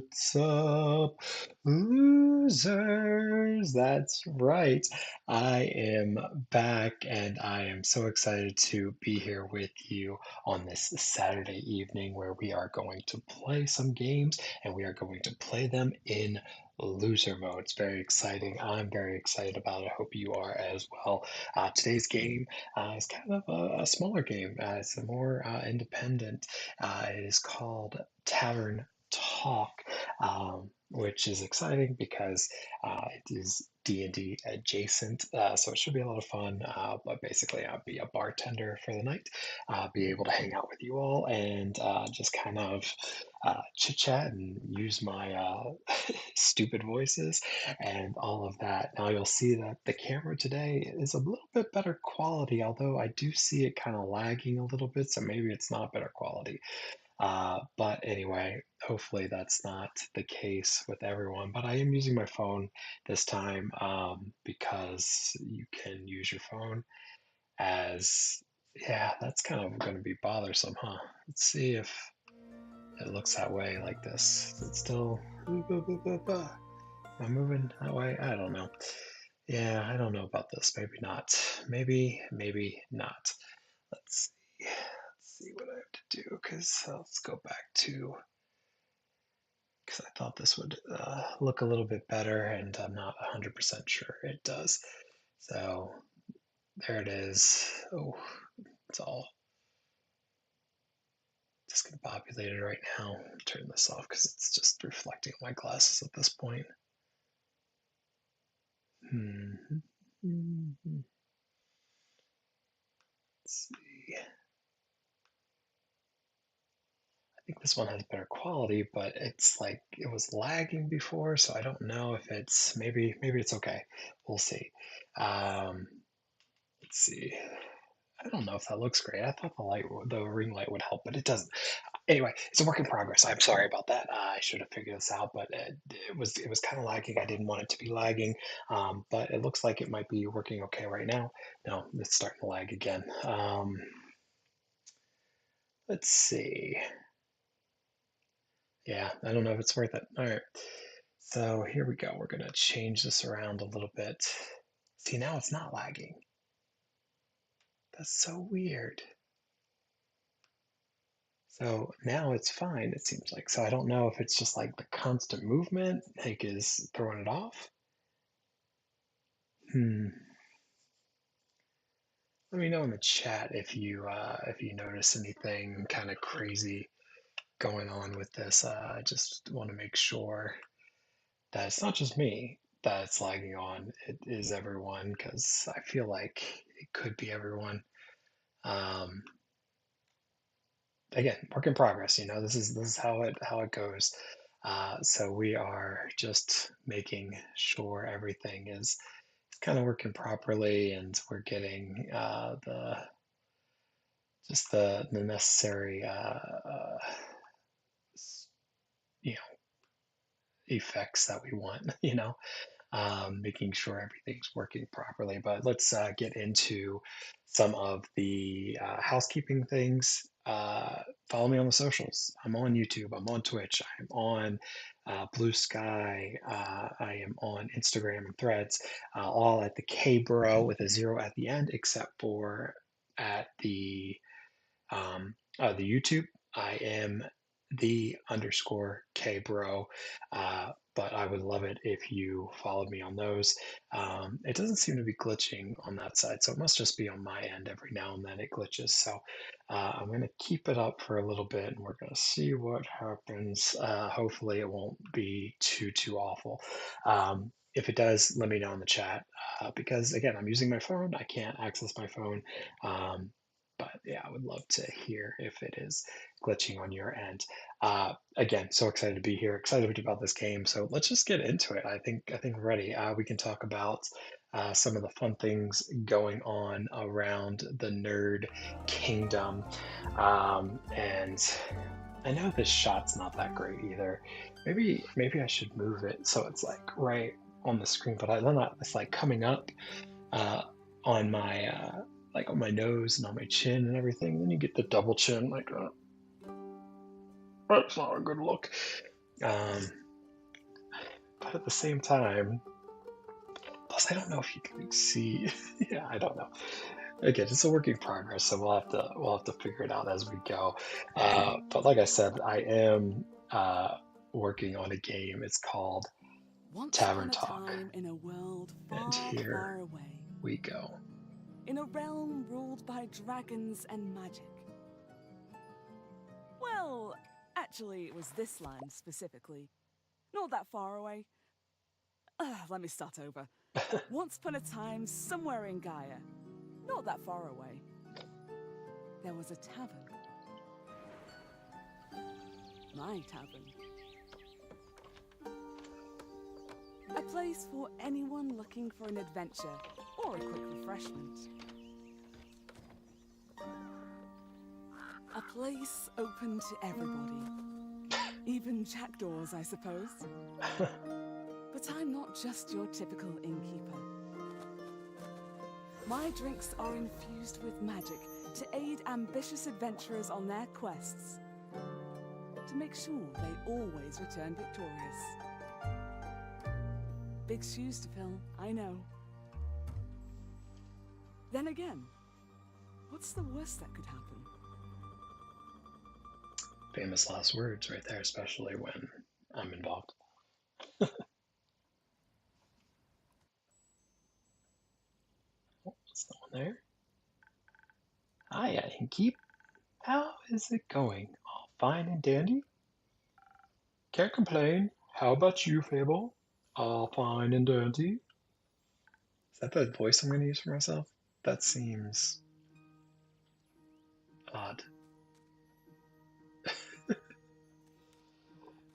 What's up, losers? That's right. I am back and I am so excited to be here with you on this Saturday evening where we are going to play some games and we are going to play them in loser mode. It's very exciting. I'm very excited about it. I hope you are as well. Today's game it's kind of a smaller game. It's a more independent. It is called Tavern Talk, which is exciting because it is D&D adjacent, so it should be a lot of fun. But basically, I'll be a bartender for the night, be able to hang out with you all, and just kind of chit chat and use my stupid voices and all of that. Now you'll see that the camera today is a little bit better quality, although I do see it kind of lagging a little bit, so maybe it's not better quality. But anyway, hopefully that's not the case with everyone. But I am using my phone this time because you can use your phone as, yeah, that's kind of going to be bothersome, huh? Let's see if it looks that way like this. Is it still, am I moving that way? I don't know. Yeah, I don't know about this. Maybe not. Maybe not. Let's see. Let's see what I have to do because let's go back to because I thought this would look a little bit better and I'm not 100% sure it does. So there it is. Oh, it's all discombobulated right now. Turn this off because it's just reflecting on my glasses at this point. Hmm. Let's see. I think this one has better quality, but it's like it was lagging before, so I don't know if it's maybe it's okay. We'll see. Um, let's see. I don't know if that looks great. I thought the ring light would help, but it doesn't. Anyway, it's a work in progress. I'm sorry about that. I should have figured this out, but it was kind of lagging. I didn't want it to be lagging, but it looks like it might be working okay right now. No, it's starting to lag again. Let's see. Yeah, I don't know if it's worth it. All right. So here we go. We're going to change this around a little bit. See, now it's not lagging. That's so weird. So now it's fine, it seems like. So I don't know if it's just like the constant movement like is throwing it off. Hmm. Let me know in the chat if you notice anything kind of crazy going on with this. I just want to make sure that it's not just me that it's lagging on. It is everyone because I feel like it could be everyone. Um, Again, work in progress. You know, this is how it goes. So we are just making sure everything is kind of working properly, and we're getting the just the necessary you know effects that we want. You know, making sure everything's working properly. But let's get into some of the housekeeping things. Follow me on the socials. I'm on YouTube. I'm on Twitch. I'm on Blue Sky. I am on Instagram and Threads, all at the K Bro with a zero at the end, except for at the YouTube. I am the underscore K bro. But I would love it if you followed me on those. It doesn't seem to be glitching on that side, so it must just be on my end. Every now and then it glitches. So I'm going to keep it up for a little bit and we're going to see what happens. Hopefully, it won't be too awful. If it does, let me know in the chat because, again, I'm using my phone. I can't access my phone. But yeah, I would love to hear if it is glitching on your end. Again, so excited to be here, excited about this game. So let's just get into it. I think we're ready. We can talk about some of the fun things going on around the nerd kingdom. And I know this shot's not that great either. Maybe I should move it so it's like right on the screen, but I don't know. It's like coming up uh, on my like on my nose and on my chin and everything. Then you get the double chin like that. That's not a good look. Um, but at the same time, plus I don't know if you can see. Yeah, I don't know. Again, it's a work in progress, so we'll have to figure it out as we go. But like I said, I am working on a game. It's called Once Tavern upon a Talk, time in a world and far, here far away, we go. in a realm ruled by dragons and magic. Well, actually, it was this land specifically. Not that far away. Let me start over. Once upon a time, somewhere in Gaia, not that far away, there was a tavern. My tavern. A place for anyone looking for an adventure or a quick refreshment. A place open to everybody. Even jackdaws, I suppose. But I'm not just your typical innkeeper. My drinks are infused with magic to aid ambitious adventurers on their quests. To make sure they always return victorious. Big shoes to fill, I know. Then again, what's the worst that could happen? Famous last words right there, especially when I'm involved. Oh, there's no one there. Hiya, Inkeep. How is it going? All fine and dandy? Can't complain. How about you, Fable? All fine and dandy? Is that the voice I'm going to use for myself? That seems odd.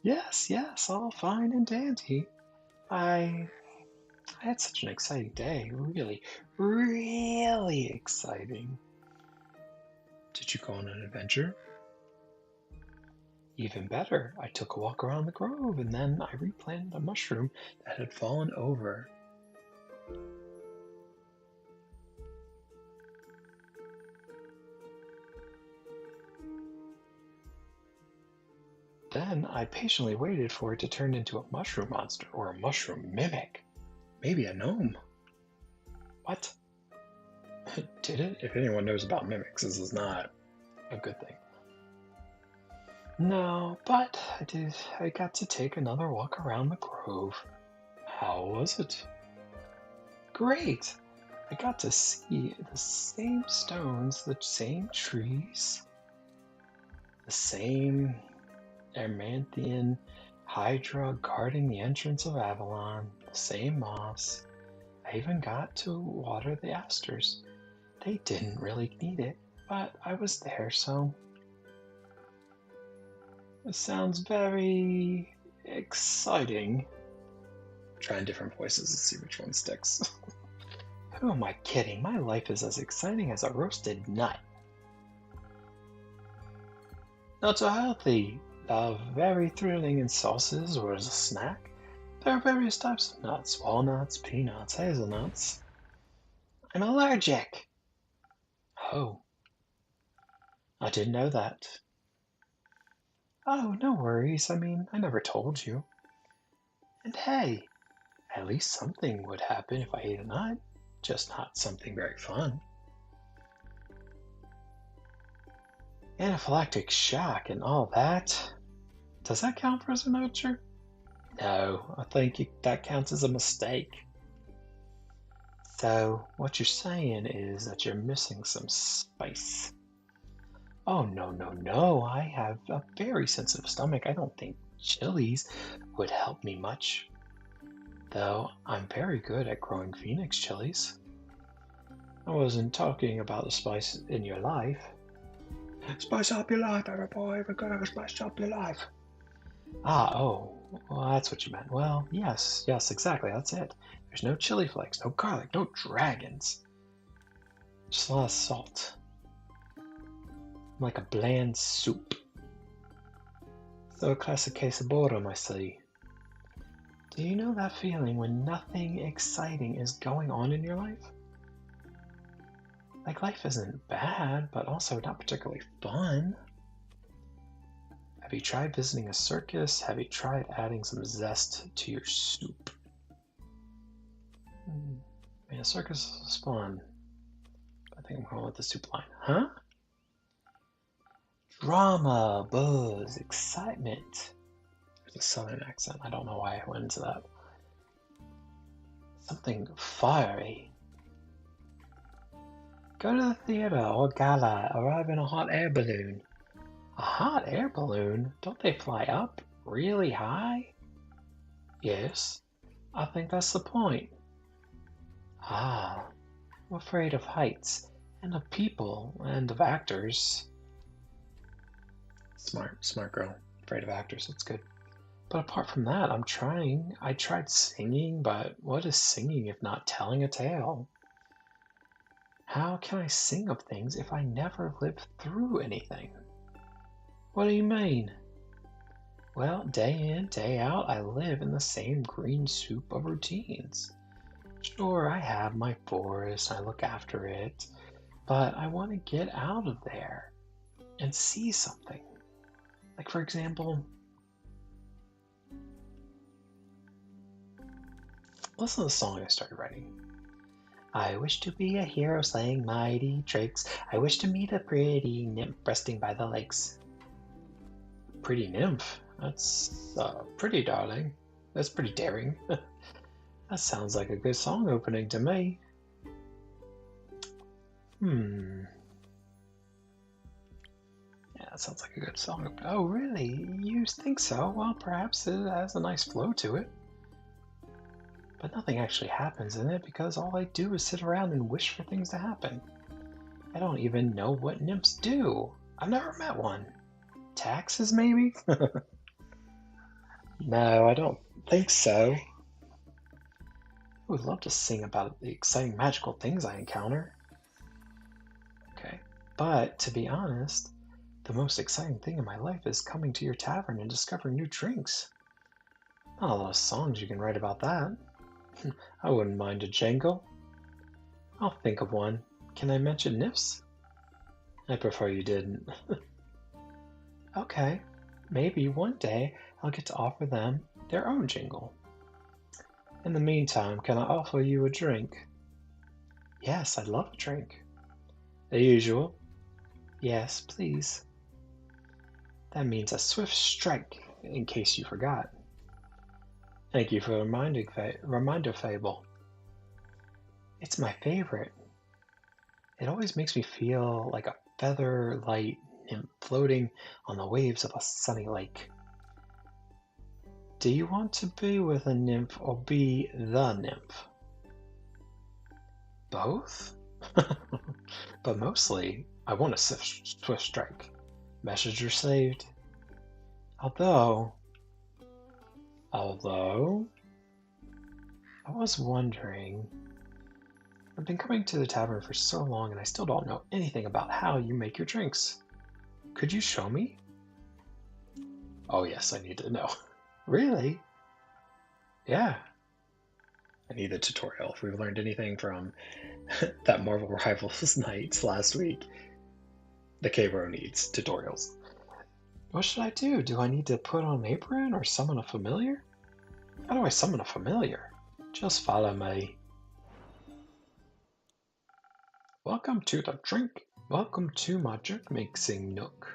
Yes, yes, all fine and dandy. I I had such an exciting day. Really, really exciting. Did you go on an adventure? Even better, I took a walk around the grove and then I replanted a mushroom that had fallen over. Then I patiently waited for it to turn into a mushroom monster or a mushroom mimic. Maybe a gnome. What? Did it? If anyone knows about mimics, this is not a good thing. No, but I did. I got to take another walk around the grove. How was it? Great! I got to see the same stones, the same trees, the same Ermanthian Hydra guarding the entrance of Avalon, the same moss. I even got to water the asters. They didn't really need it, but I was there, so it sounds very exciting. Trying different voices to see which one sticks. Who am I kidding? My life is as exciting as a roasted nut. Not so healthy. Very thrilling in sauces or as a snack. There are various types of nuts: walnuts, peanuts, hazelnuts. I'm allergic. Oh, I didn't know that. Oh, no worries. I mean, I never told you. And hey, at least something would happen if I ate a nut, just not something very fun. Anaphylactic shock and all that. Does that count for as an adventure? No, I think that counts as a mistake. So, what you're saying is that you're missing some spice. Oh, no, no, no. I have a very sensitive stomach. I don't think chilies would help me much. Though I'm very good at growing phoenix chilies. I wasn't talking about the spice in your life. Spice up your life, every boy. We're gonna spice up your life. Oh, well, that's what you meant. Well, yes, yes, exactly. That's it. There's no chili flakes, no garlic, no dragons. Just a lot of salt. Like a bland soup. So a classic case of boredom, I see. Do you know that feeling when nothing exciting is going on in your life? Like life isn't bad, but also not particularly fun. Have you tried visiting a circus? Have you tried adding some zest to your soup? Man, a circus is fun. I think I'm going with the soup line. Huh? Drama, buzz, excitement. There's a southern accent. I don't know why I went into that. Something fiery. Go to the theater or gala. Arrive in a hot air balloon. A hot air balloon? Don't they fly up really high? Yes, I think that's the point. Ah, I'm afraid of heights, and of people, and of actors. Smart girl. Afraid of actors, that's good. But apart from that, I'm trying. I tried singing, but what is singing if not telling a tale? How can I sing of things if I never lived through anything? What do you mean? Well, day in, day out, I live in the same green soup of routines. Sure, I have my forest, I look after it, but I want to get out of there and see something. Like, for example, listen to the song I started writing. I wish to be a hero slaying mighty drakes. I wish to meet a pretty nymph resting by the lakes. Pretty nymph? That's pretty, darling. That's pretty daring. That sounds like a good song opening to me. Hmm. Yeah, that sounds like a good song opening. Oh, really? You think so? Well, perhaps it has a nice flow to it. But nothing actually happens in it because all I do is sit around and wish for things to happen. I don't even know what nymphs do. I've never met one. Taxes, maybe? No, I don't think so. I would love to sing about the exciting magical things I encounter. Okay, but to be honest, the most exciting thing in my life is coming to your tavern and discovering new drinks. Not a lot of songs you can write about that. I wouldn't mind a jangle. I'll think of one. Can I mention nymphs? I prefer you didn't. Okay, maybe one day I'll get to offer them their own jingle. In the meantime, can I offer you a drink? Yes, I'd love a drink. The usual? Yes, please. That means a swift strike, in case you forgot. Thank you for the reminder fable. It's my favorite. It always makes me feel like a feather light nymph floating on the waves of a sunny lake. Do you want to be with a nymph or be the nymph? Both? But mostly, I want a swift strike. Messenger saved. Although, although, I was wondering, I've been coming to the tavern for so long and I still don't know anything about how you make your drinks. Could you show me? Oh yes, I need to know. Really? Yeah. I need the tutorial. If we've learned anything from that Marvel Rivals night last week, the K-Bro needs tutorials. What should I do? Do I need to put on an apron or summon a familiar? How do I summon a familiar? Just follow me. Welcome to the drink. Welcome to my drink mixing nook.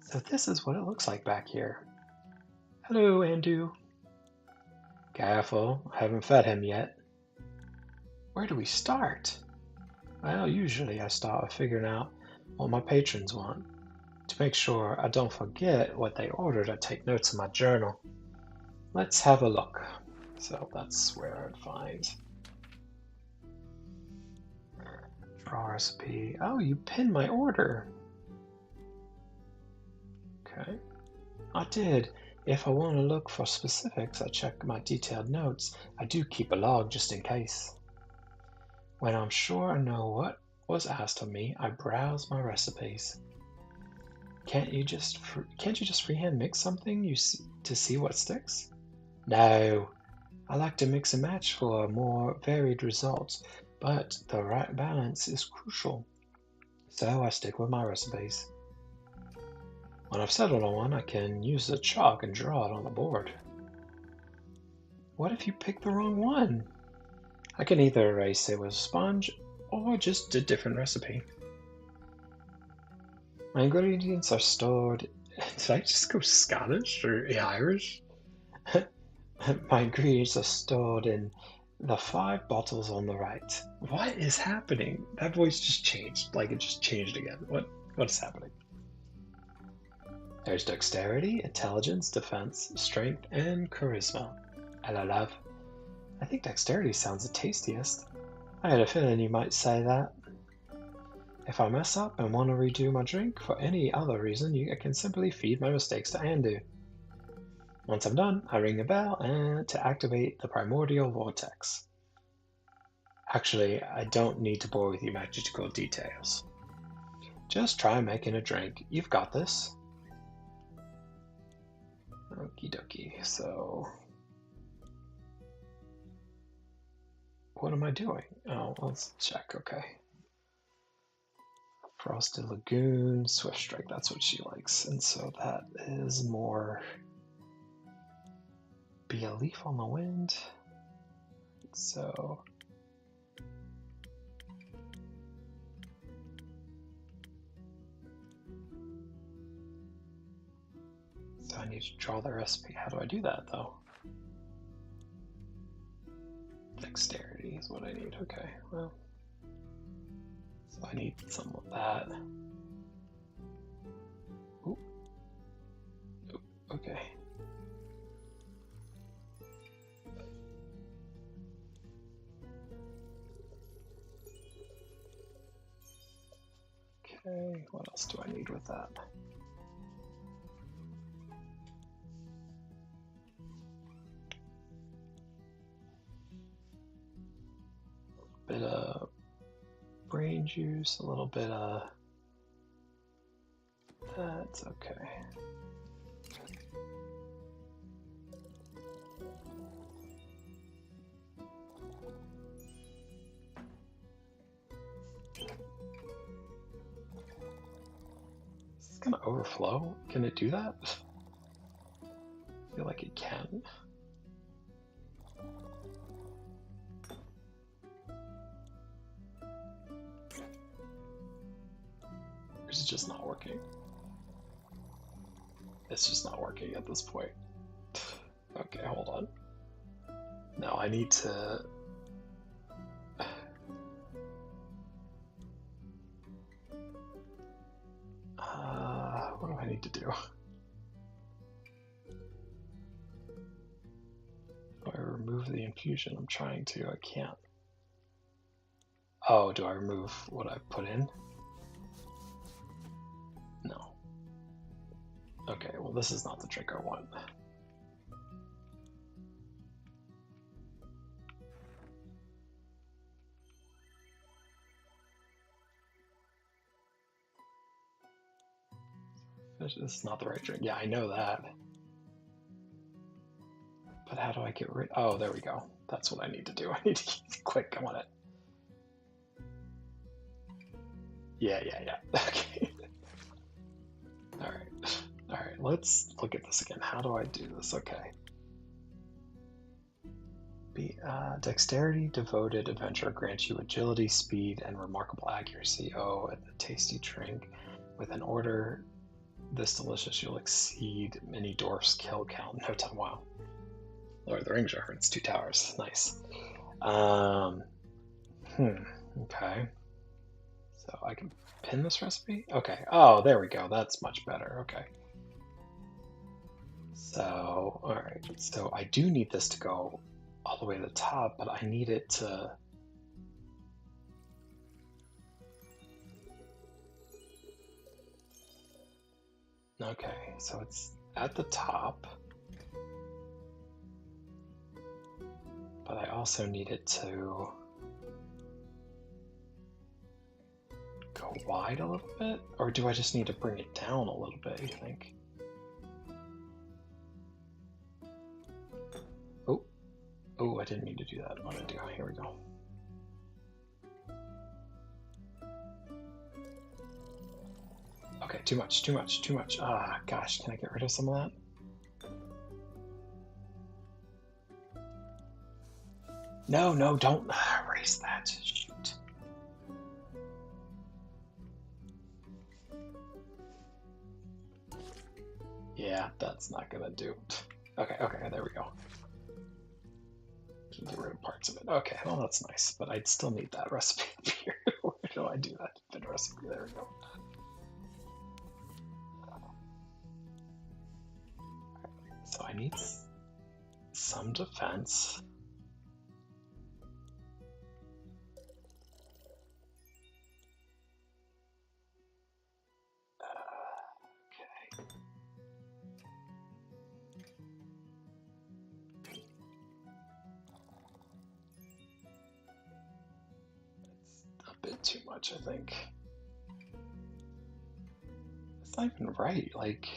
So this is what it looks like back here. Hello, Andu. Careful, I haven't fed him yet. Where do we start? Well, usually I start with figuring out what my patrons want. To make sure I don't forget what they ordered, I take notes in my journal. Let's have a look. So that's where I'd find. Draw recipe. Oh, you pinned my order. Okay. I did. If I want to look for specifics, I check my detailed notes. I do keep a log just in case. When I'm sure I know what was asked of me, I browse my recipes. Can't you just freehand mix something to see what sticks? No, I like to mix and match for more varied results, but the right balance is crucial. So I stick with my recipes. When I've settled on one, I can use the chalk and draw it on the board. What if you pick the wrong one? I can either erase it with a sponge or just a different recipe. My ingredients are stored. Did I just go Scottish or Irish? My ingredients are stored in the 5 bottles on the right. What is happening? That voice just changed. Like it just changed again. What is happening? There's dexterity, intelligence, defense, strength, and charisma. And I love. I think dexterity sounds the tastiest. I had a feeling you might say that. If I mess up and want to redo my drink for any other reason, I can simply feed my mistakes to Andu. Once I'm done, I ring a bell and to activate the primordial vortex. Actually, I don't need to bore with you magical details. Just try making a drink. You've got this. Okie dokie, so... What am I doing? Oh, let's check, okay. Frosted Lagoon, Swift Strike, that's what she likes. And so that is more... Be a leaf on the wind. So... So I need to draw the recipe. How do I do that, though? Dexterity is what I need. Okay, well... So I need some of that. Ooh. Ooh, okay. Okay, what else do I need with that? A bit of brain juice, a little bit of... That's okay. Is this gonna overflow? Can it do that? I feel like it can. Or is it just not working? It's just not working at this point. Okay, hold on. Now I need to... what do I need to do? Do I remove the infusion? I'm trying to, I can't. Oh, do I remove what I put in? No. Okay, well this is not the drink I want. This is not the right drink. Yeah, I know that. But how do I get rid? Oh, there we go. That's what I need to do. I need to get quick. I want it. Yeah. Okay. All right. Let's look at this again. How do I do this? Okay. Dexterity, devoted adventure grants you agility, speed, and remarkable accuracy. Oh, and the tasty drink. With an order this delicious, you'll exceed many dwarfs' kill count in no time. Wow. Lord of the Rings reference, 2 towers. Nice. Okay. So I can pin this recipe? Okay. Oh, there we go. That's much better. Okay. So, alright. So I do need this to go all the way to the top, but I need it to... Okay, so it's at the top. But I also need it to go wide a little bit? Or do I just need to bring it down a little bit, you think? Oh, I didn't mean to do that. What did I do? Here we go. Okay, too much, too much, too much. Ah, gosh, can I get rid of some of that? No, no, don't erase that. Shoot. Yeah, that's not gonna do. Okay, okay, there we go. Can get rid of parts of it. Okay, well that's nice, but I'd still need that recipe up here. Where do I do that? Fit recipe. There we go. So I need some defense. Okay. That's a bit too much, I think. It's not even right. Like,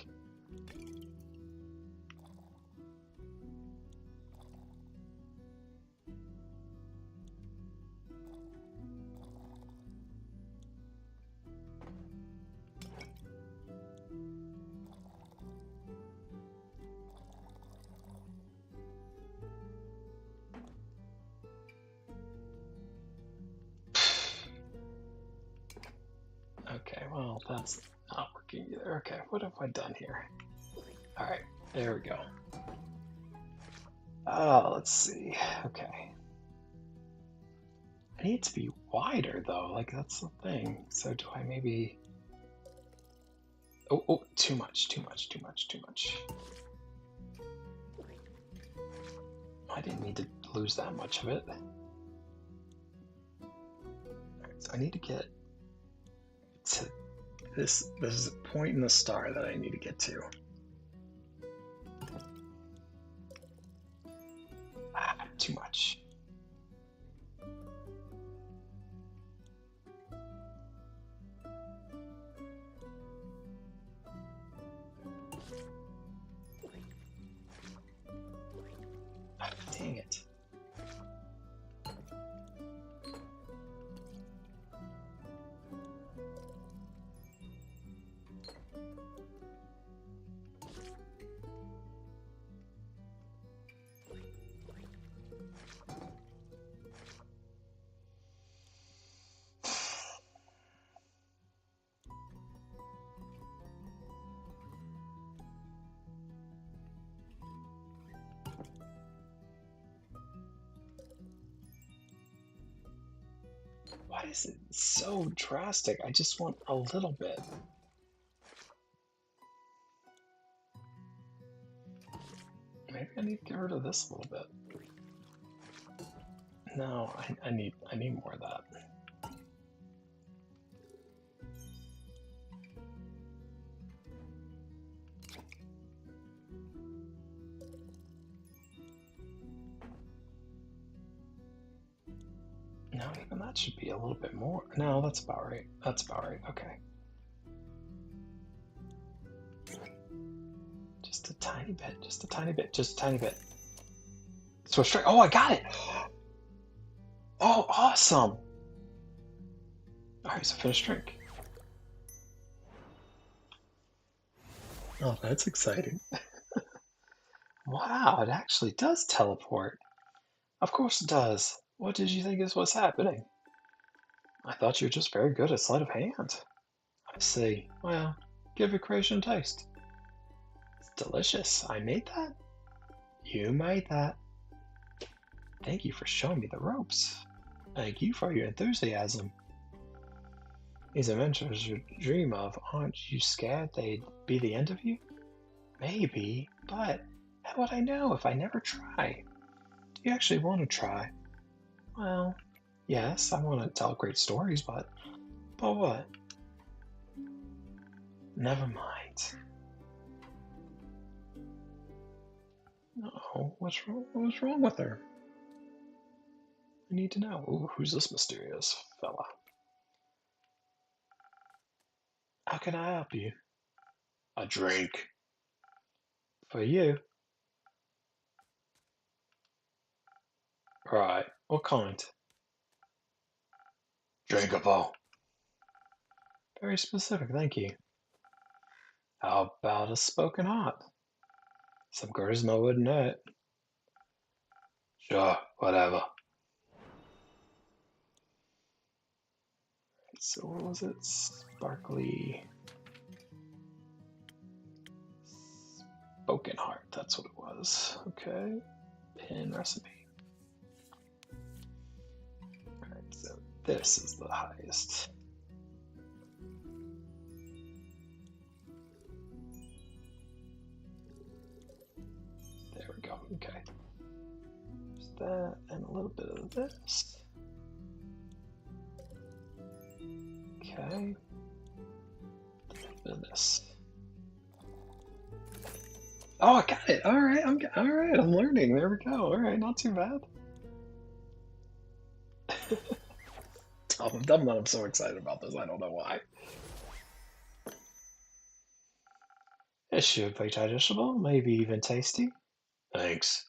okay, well, that's not working either. Okay, what have I done here? All right, there we go. Oh, let's see. Okay. I need to be wider though, like that's the thing. So do I maybe... Oh, oh, too much, too much, too much, too much. I didn't need to lose that much of it. Alright, so I need to get to this. This is a point in the star that I need to get to. Ah, too much. Ah, dang it. Why is it so drastic? I just want a little bit. Maybe I need to get rid of this a little bit. No, I need more of that. No, even that should be a little bit more. No, that's about right. That's about right. Okay. Just a tiny bit. Just a tiny bit. Just a tiny bit. So straight. Oh, I got it. Oh, awesome. All right, so finish drink. Oh, that's exciting. Wow, it actually does teleport. Of course it does. What did you think is what's happening? I thought you were just very good at sleight of hand. I see. Well, give your creation a taste. It's delicious. I made that? You made that. Thank you for showing me the ropes. Thank you for your enthusiasm. These adventures you dream of, aren't you scared they'd be the end of you? Maybe, but how would I know if I never try? Do you actually want to try? Well, yes, I want to tell great stories, but what? Never mind. Oh, what's wrong with her? I need to know. Ooh, who's this mysterious fella? How can I help you? A drink. For you? Right. What kind? Drinkable. Very specific, thank you. How about a smoking hot? Some charisma, wouldn't it? Sure, whatever. So what was it? Sparkly spoken heart. That's what it was. Okay. Pin recipe. Alright, so this is the highest. There we go. Okay. There's that and a little bit of this. Okay. A little bit of this. Oh, I got it. All right. All right. I'm learning. There we go. All right. Not too bad. I'm so excited about this. I don't know why. It should be digestible, maybe even tasty. Thanks.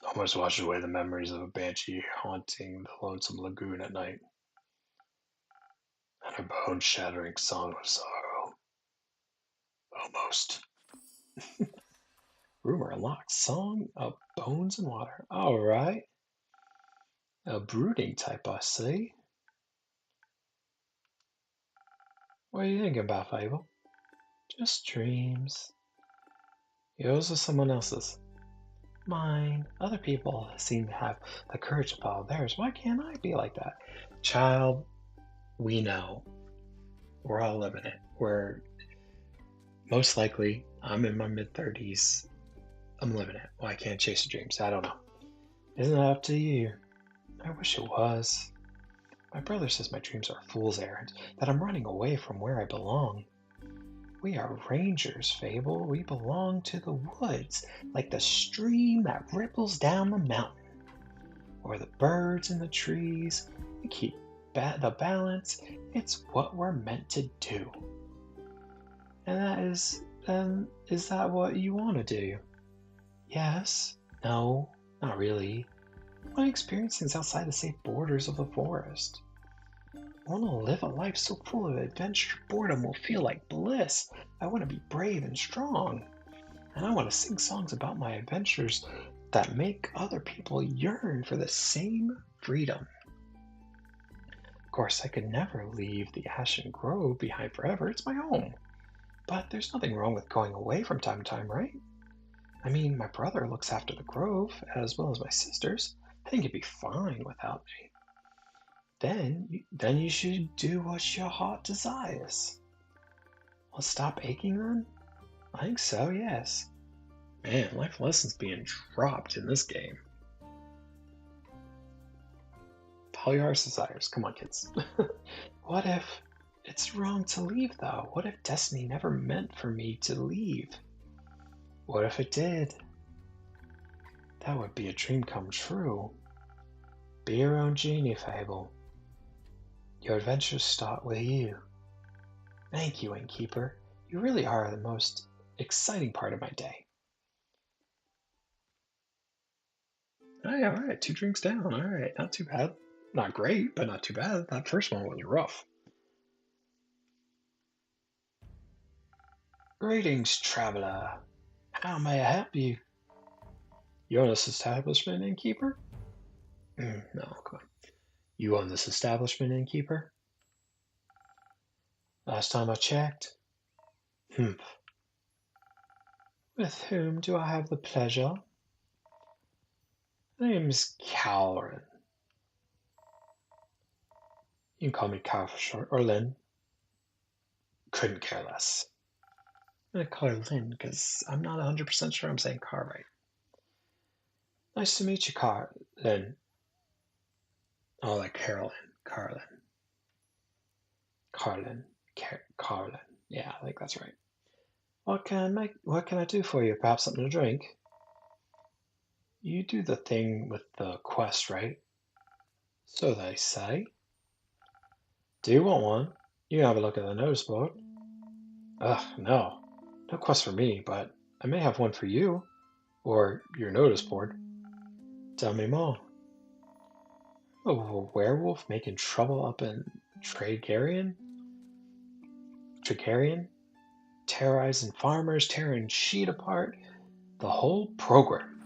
Almost washed away the memories of a banshee haunting the lonesome lagoon at night, and a bone-shattering song of sorrow. Almost. Rumor unlocked. Song of bones and water. All right. A brooding type, I see. What are you thinking about, Fable? Just dreams. Yours or someone else's? Mine. Other people seem to have the courage to follow theirs. Why can't I be like that? Child, we know. We're all living it. We're most likely, I'm in my mid 30s. I'm living it. Why can't chase your dreams? I don't know. Isn't that up to you? I wish it was. My brother says my dreams are fool's errands, that I'm running away from where I belong. We are rangers, Fable. We belong to the woods, like the stream that ripples down the mountain, or the birds in the trees. We keep the balance. It's what we're meant to do. And is that what you want to do? Yes. No, not really. I want to experience things outside the safe borders of the forest. I want to live a life so full of adventure, boredom will feel like bliss. I want to be brave and strong. And I want to sing songs about my adventures that make other people yearn for the same freedom. Of course, I could never leave the Ashen Grove behind forever. It's my home. But there's nothing wrong with going away from time to time, right? I mean, my brother looks after the grove as well as my sisters. I think he'd be fine without me. Then you should do what your heart desires. Well, stop aching then? I think so, yes. Man, life lessons being dropped in this game. Follow your heart's desires. Come on, kids. What if it's wrong to leave, though? What if destiny never meant for me to leave? What if it did? That would be a dream come true. Be your own genie, Fable. Your adventures start with you. Thank you, Innkeeper. You really are the most exciting part of my day. All right, 2 drinks down. All right, not too bad. Not great, but not too bad. That first one was rough. Greetings, traveler. How may I help you? You own this establishment, Innkeeper? No, come on. You own this establishment, Innkeeper? Last time I checked. Humph. With whom do I have the pleasure? My name is Calvin. You can call me Cal for short, or Lynn. Couldn't care less. I'm gonna call her Lynn because I'm not 100% sure I'm saying Car right. Nice to meet you, Lynn. Oh, like Carolyn. Carlin. Carlin. Carlin. Yeah, I think that's right. What can I do for you? Perhaps something to drink? You do the thing with the quest, right? So they say. Do you want one? You can have a look at the notice board. Ugh, no. No quest for me, but I may have one for you. Or your notice board. Tell me more. Oh, a werewolf making trouble up in Tregarian? Tregarian? terrorizing farmers, tearing sheep apart, the whole program.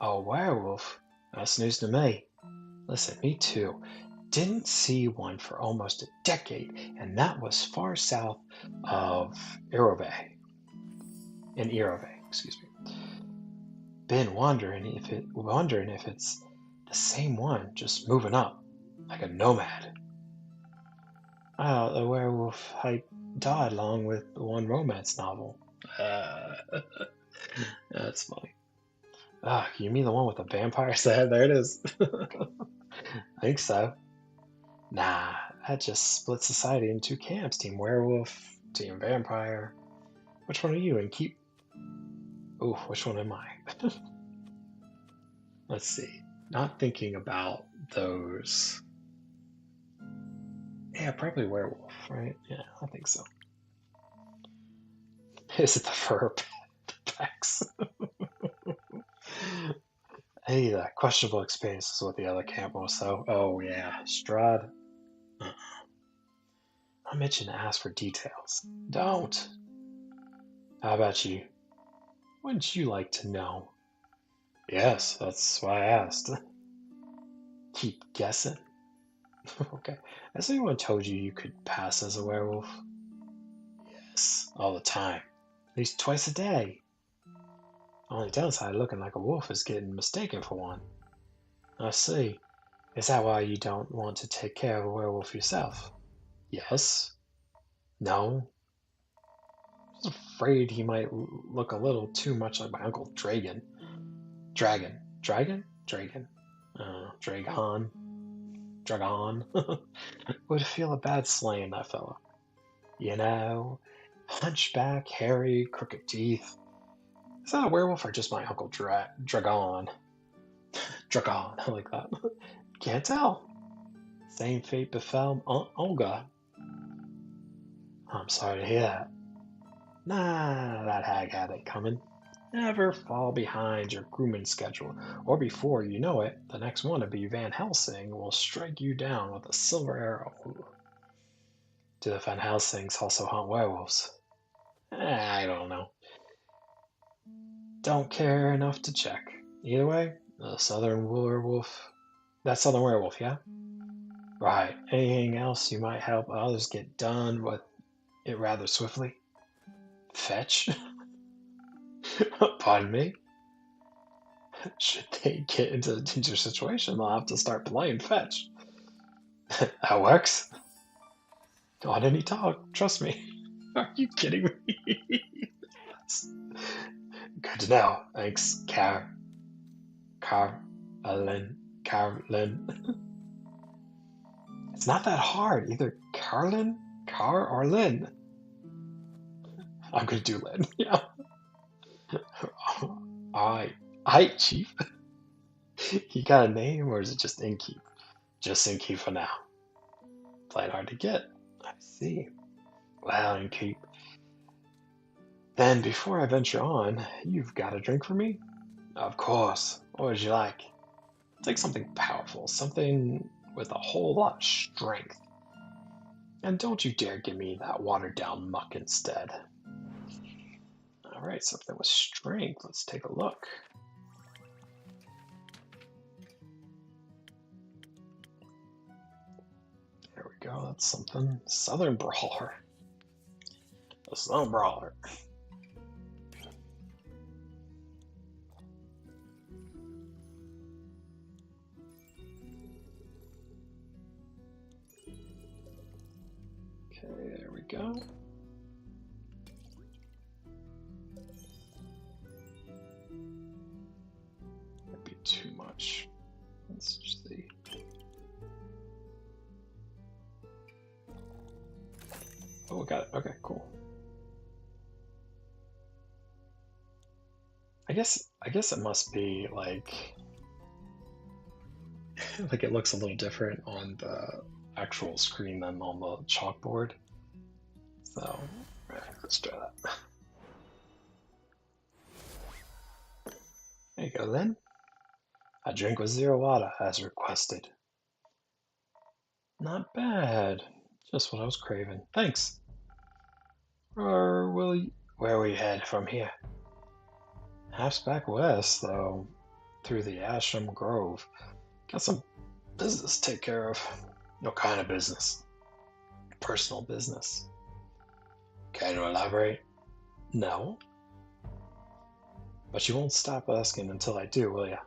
A werewolf? That's news to me. Listen, me too. Didn't see one for almost a decade, and that was far south of Irove, in Irove, excuse me. Been wondering if it's the same one, just moving up, like a nomad. The werewolf I died along with the one romance novel. Uh, that's funny. Ah, you mean the one with the vampires? There it is. I think so. Nah, that just split society into two camps: Team Werewolf, Team Vampire. Which one are you? And keep. Oh, which one am I? Let's see. Not thinking about those. Yeah, probably werewolf, right? Yeah, I think so. Is it the fur packs? Hey, the questionable experience is what the other camp was. So, oh yeah, Strahd. I'll mention to ask for details. Don't. How about you? Wouldn't you like to know? Yes, that's why I asked. Keep guessing. Okay. Has anyone told you you could pass as a werewolf? Yes, all the time. At least twice a day. Only downside of looking like a wolf is getting mistaken for one. I see. Is that why you don't want to take care of a werewolf yourself? Yes. No. I was afraid he might look a little too much like my Uncle Dragon. Dragon. Dragon? Dragon. Dragon. Dragon. Would feel a bad slaying that fella. You know, hunchback, hairy, crooked teeth. Is that a werewolf or just my Uncle Dragon? Dragon, I like that. Can't tell. Same fate befell Olga. I'm sorry to hear that. Nah, that hag had it coming. Never fall behind your grooming schedule, or before you know it, the next wannabe Van Helsing will strike you down with a silver arrow. Do the Van Helsings also hunt werewolves? I don't know. Don't care enough to check. Either way, the southern werewolf, yeah? Right. Anything else you might help others get done with it rather swiftly? Fetch? Pardon me? Should they get into a dangerous situation, they'll have to start playing fetch. That works. On any talk, trust me. Are you kidding me? Good to know. Thanks, Carlin. It's not that hard. Either Car, or Lynn. I'm gonna do Lynn. Yeah. I, Chief. You got a name, or is it just Inkeep? Just Inkeep for now. Playing hard to get. I see. Well, Inkeep. Then, before I venture on, you've got a drink for me? Of course. What would you like? Take something powerful, something with a whole lot of strength. And don't you dare give me that watered down muck instead. Alright, something with strength. Let's take a look. There we go, that's something. Southern Brawler. A Southern Brawler. Okay, there we go. Might be too much. Let's just see. Oh, got it. Okay, cool. I guess it must be like like it looks a little different on the actual screen than on the chalkboard. So, let's try that. There you go, then. A drink with zero water, as requested. Not bad. Just what I was craving. Thanks. Or where will you head from here? Perhaps back west, though, through the Ashram Grove. Got some business to take care of. No kind of business. Personal business. Care to elaborate? No. But you won't stop asking until I do, will you?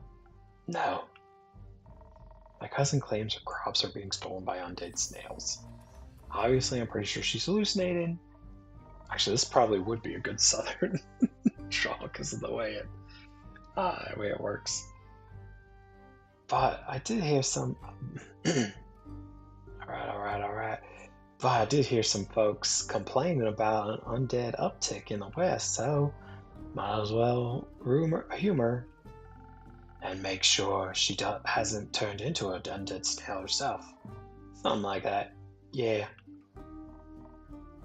No. My cousin claims her crops are being stolen by undead snails. Obviously, I'm pretty sure she's hallucinating. Actually, this probably would be a good southern draw because of the way it works. But I did hear some. All right. But I did hear some folks complaining about an undead uptick in the west, so might as well humor and make sure she hasn't turned into a undead snail herself. Something like that. Yeah.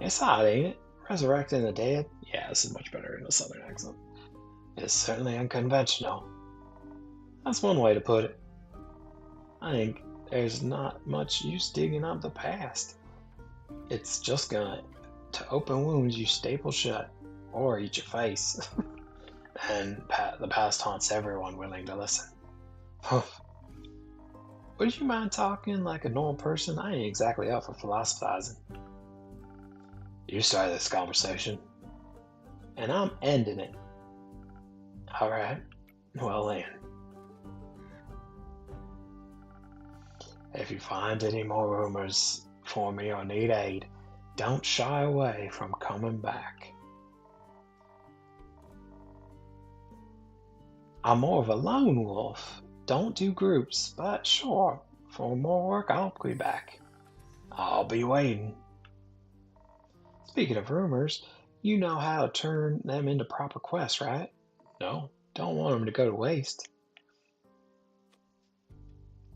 It's hot, ain't it? Resurrecting the dead? Yeah, this is much better in a southern accent. It's certainly unconventional. That's one way to put it. I think there's not much use digging up the past. It's just gonna to open wounds you staple shut or eat your face. And the past haunts everyone willing to listen. Would you mind talking like a normal person? I ain't exactly up for philosophizing. You started this conversation, and I'm ending it. All right. Well then, if you find any more rumors for me or need aid, don't shy away from coming back. I'm more of a lone wolf. Don't do groups, but sure, for more work, I'll be back. I'll be waiting. Speaking of rumors, you know how to turn them into proper quests, right? No, don't want them to go to waste.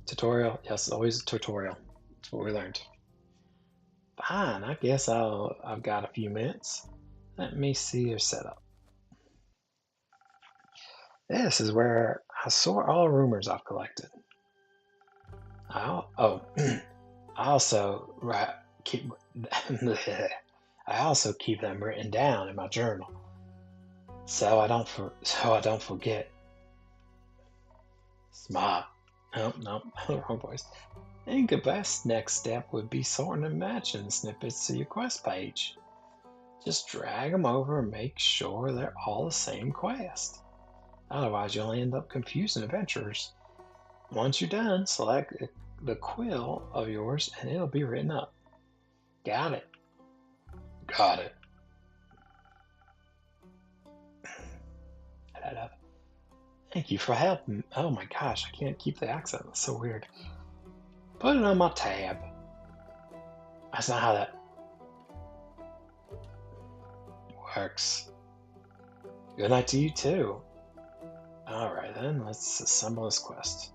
Tutorial, yes, always a tutorial. That's what we learned. Fine, I guess I've got a few minutes. Let me see your setup. This is where I sort all rumors I've collected. Oh, I also keep I also keep them written down in my journal, so I don't forget. Smart. Oh no, wrong voice. I think the best next step would be sorting and matching snippets to your quest page. Just drag them over and make sure they're all the same quest. Otherwise, you'll end up confusing adventurers. Once you're done, select the quill of yours and it'll be written up. Got it. Got it. Thank you for helping. Oh my gosh, I can't keep the accent. That's so weird. Put it on my tab. That's not how that works. Good night to you too. Alright then, let's assemble this quest.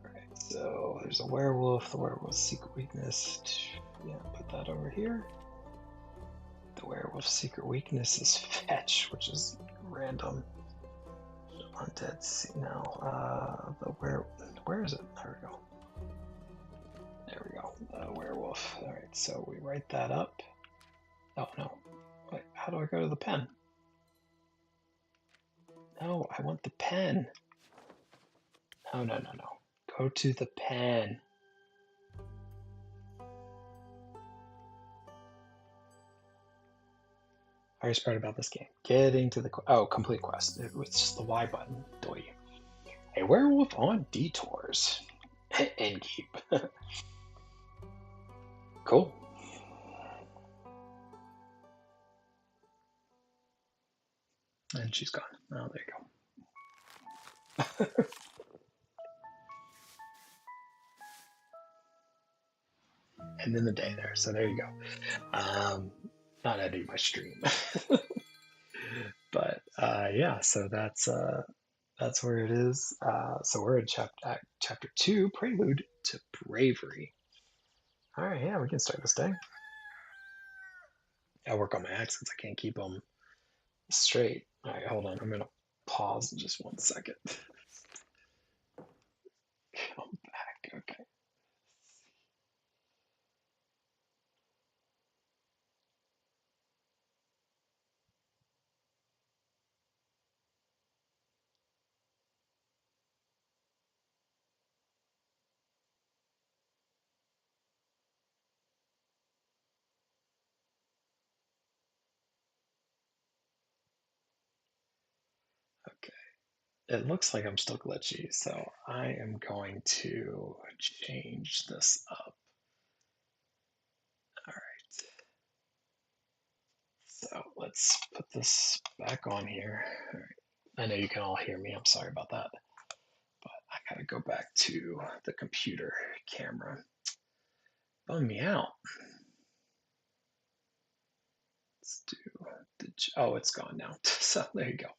Alright, so there's a werewolf, the werewolf's secret weakness. Yeah, put that over here. The werewolf's secret weakness is fetch, which is random. Undead sea now. Where is it? There we go. There we go. The werewolf. Alright, so we write that up. Oh no. Wait, how do I go to the pen? No, I want the pen. No. Go to the pen. Hardest part about this game. Getting to the complete quest. It was just the Y button. Doy. A werewolf on detours. And keep. Cool. And she's gone. Oh, there you go. And then the day there. So there you go. Not editing my stream. But yeah, so that's where it is. So we're in chapter 2, Prelude to Bravery. All right, yeah, we can start this day. I work on my accents. I can't keep them straight. All right, hold on. I'm gonna pause in just 1 second. Come back. Okay. it looks like I'm still glitchy, so I am going to change this up. All right, so let's put this back on here. All right. I know you can all hear me. I'm sorry about that, but I gotta go back to the computer camera. Bum me out. Let's do oh, it's gone now. So there you go.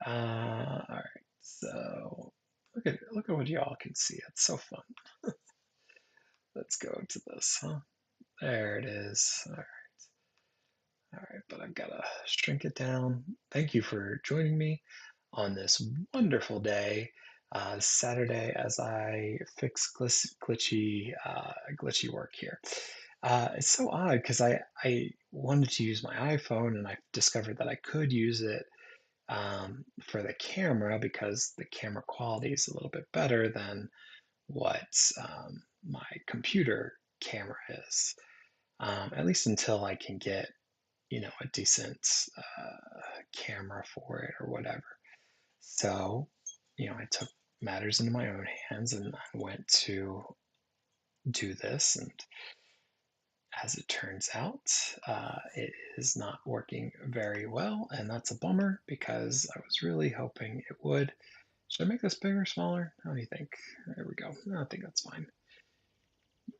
All right. So look at what y'all can see. It's so fun. Let's go to this, huh? There it is. All right, but I've got to shrink it down. Thank you for joining me on this wonderful day, Saturday, as I fix glitchy work here. It's so odd because I wanted to use my iPhone and I discovered that I could use it for the camera because the camera quality is a little bit better than what my computer camera is. At least until I can get a decent camera for it or whatever. So, I took matters into my own hands and I went to do this. And as it turns out, it is not working very well. And that's a bummer because I was really hoping it would. Should I make this bigger, smaller? How do you think? There we go. I think that's fine.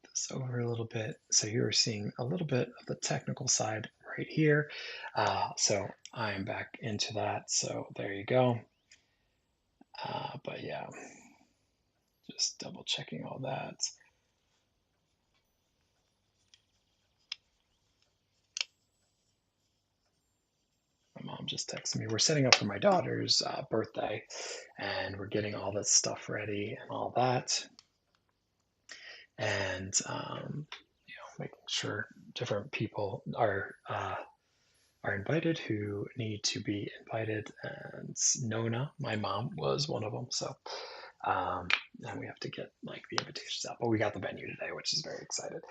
This over a little bit. So you're seeing a little bit of the technical side right here. So I'm back into that. So there you go. But yeah, just double checking all that. My mom just texted me. We're setting up for my daughter's birthday and we're getting all this stuff ready and all that. And, making sure different people are invited who need to be invited. And Nona, my mom, was one of them. So, and we have to get like the invitations out, but we got the venue today, which is very excited.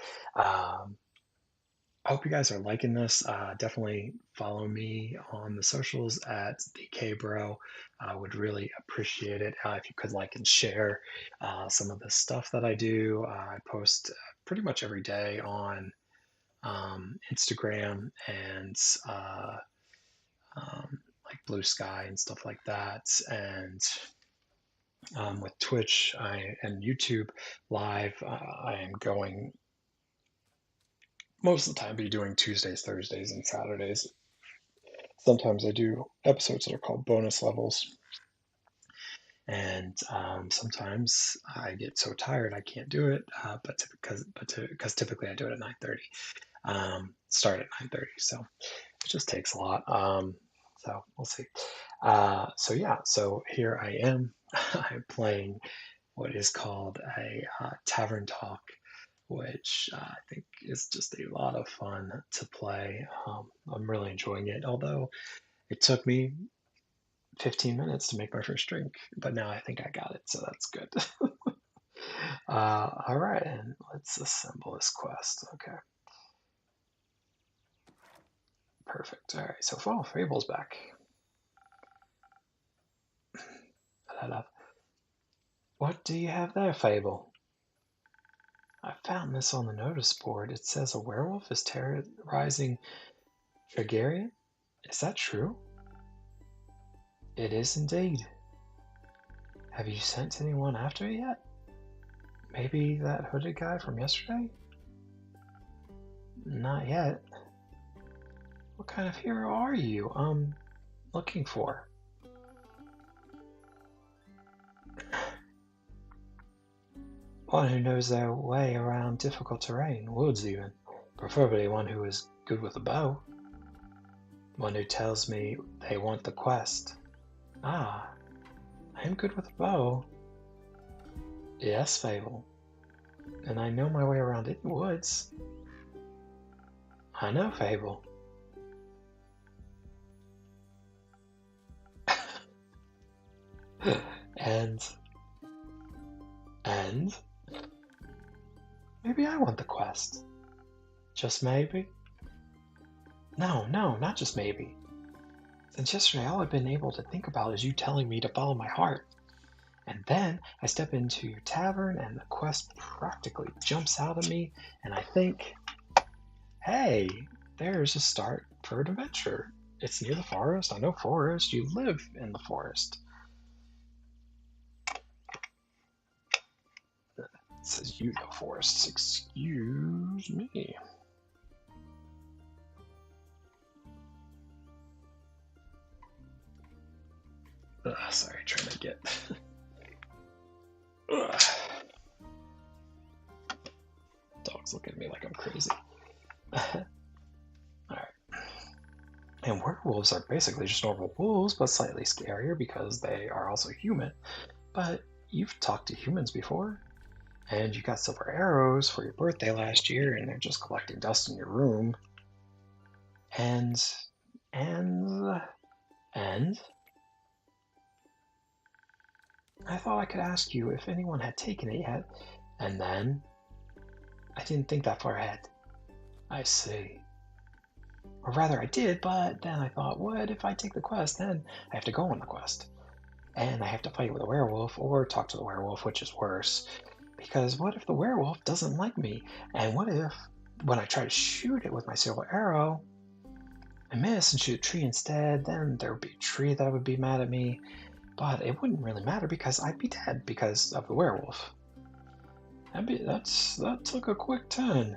I hope you guys are liking this. Definitely follow me on the socials at DKBro. I would really appreciate it if you could like and share some of the stuff that I do. I post pretty much every day on Instagram and like Blue Sky and stuff like that. And with Twitch and YouTube Live, I am going most of the time be doing Tuesdays, Thursdays, and Saturdays. Sometimes I do episodes that are called bonus levels, and sometimes I get so tired I can't do it. Because typically I do it at 9:30. Start at 9:30, so it just takes a lot. So we'll see. So yeah, so here I am. I'm playing what is called a Tavern Talk, which I think is just a lot of fun to play. I'm really enjoying it, although it took me 15 minutes to make my first drink, but now I think I got it, so that's good. All right, and let's assemble this quest. Okay, perfect. All right, so Fall Fable's back. What do you have there, Fable? I found this on the notice board. It says a werewolf is terrorizing Tragaria. Is that true? It is indeed. Have you sent anyone after it yet? Maybe that hooded guy from yesterday? Not yet. What kind of hero are you, looking for? One who knows their way around difficult terrain, woods even. Preferably one who is good with a bow. One who tells me they want the quest. Ah, I am good with a bow. Yes, Fable. And I know my way around it woods. I know, Fable. and and maybe I want the quest. Just maybe? No, not just maybe. Since yesterday, all I've been able to think about is you telling me to follow my heart. And then I step into your tavern, and the quest practically jumps out at me, and I think, hey, there's a start for an adventure. It's near the forest. I know forest. You live in the forest. It says you know forests. Excuse me. Sorry, trying to get. Ugh. Dog's looking at me like I'm crazy. Alright. And werewolves are basically just normal wolves, but slightly scarier because they are also human. But you've talked to humans before, and you got silver arrows for your birthday last year, and they're just collecting dust in your room. And, and, and, I thought I could ask you if anyone had taken it yet, and then I didn't think that far ahead. I see. Or rather, I did, but then I thought, what if I take the quest? Then I have to go on the quest. And I have to fight with a werewolf or talk to the werewolf, which is worse. Because what if the werewolf doesn't like me? And what if, when I try to shoot it with my silver arrow, I miss and shoot a tree instead? Then there would be a tree that would be mad at me. But it wouldn't really matter because I'd be dead because of the werewolf. That took a quick turn.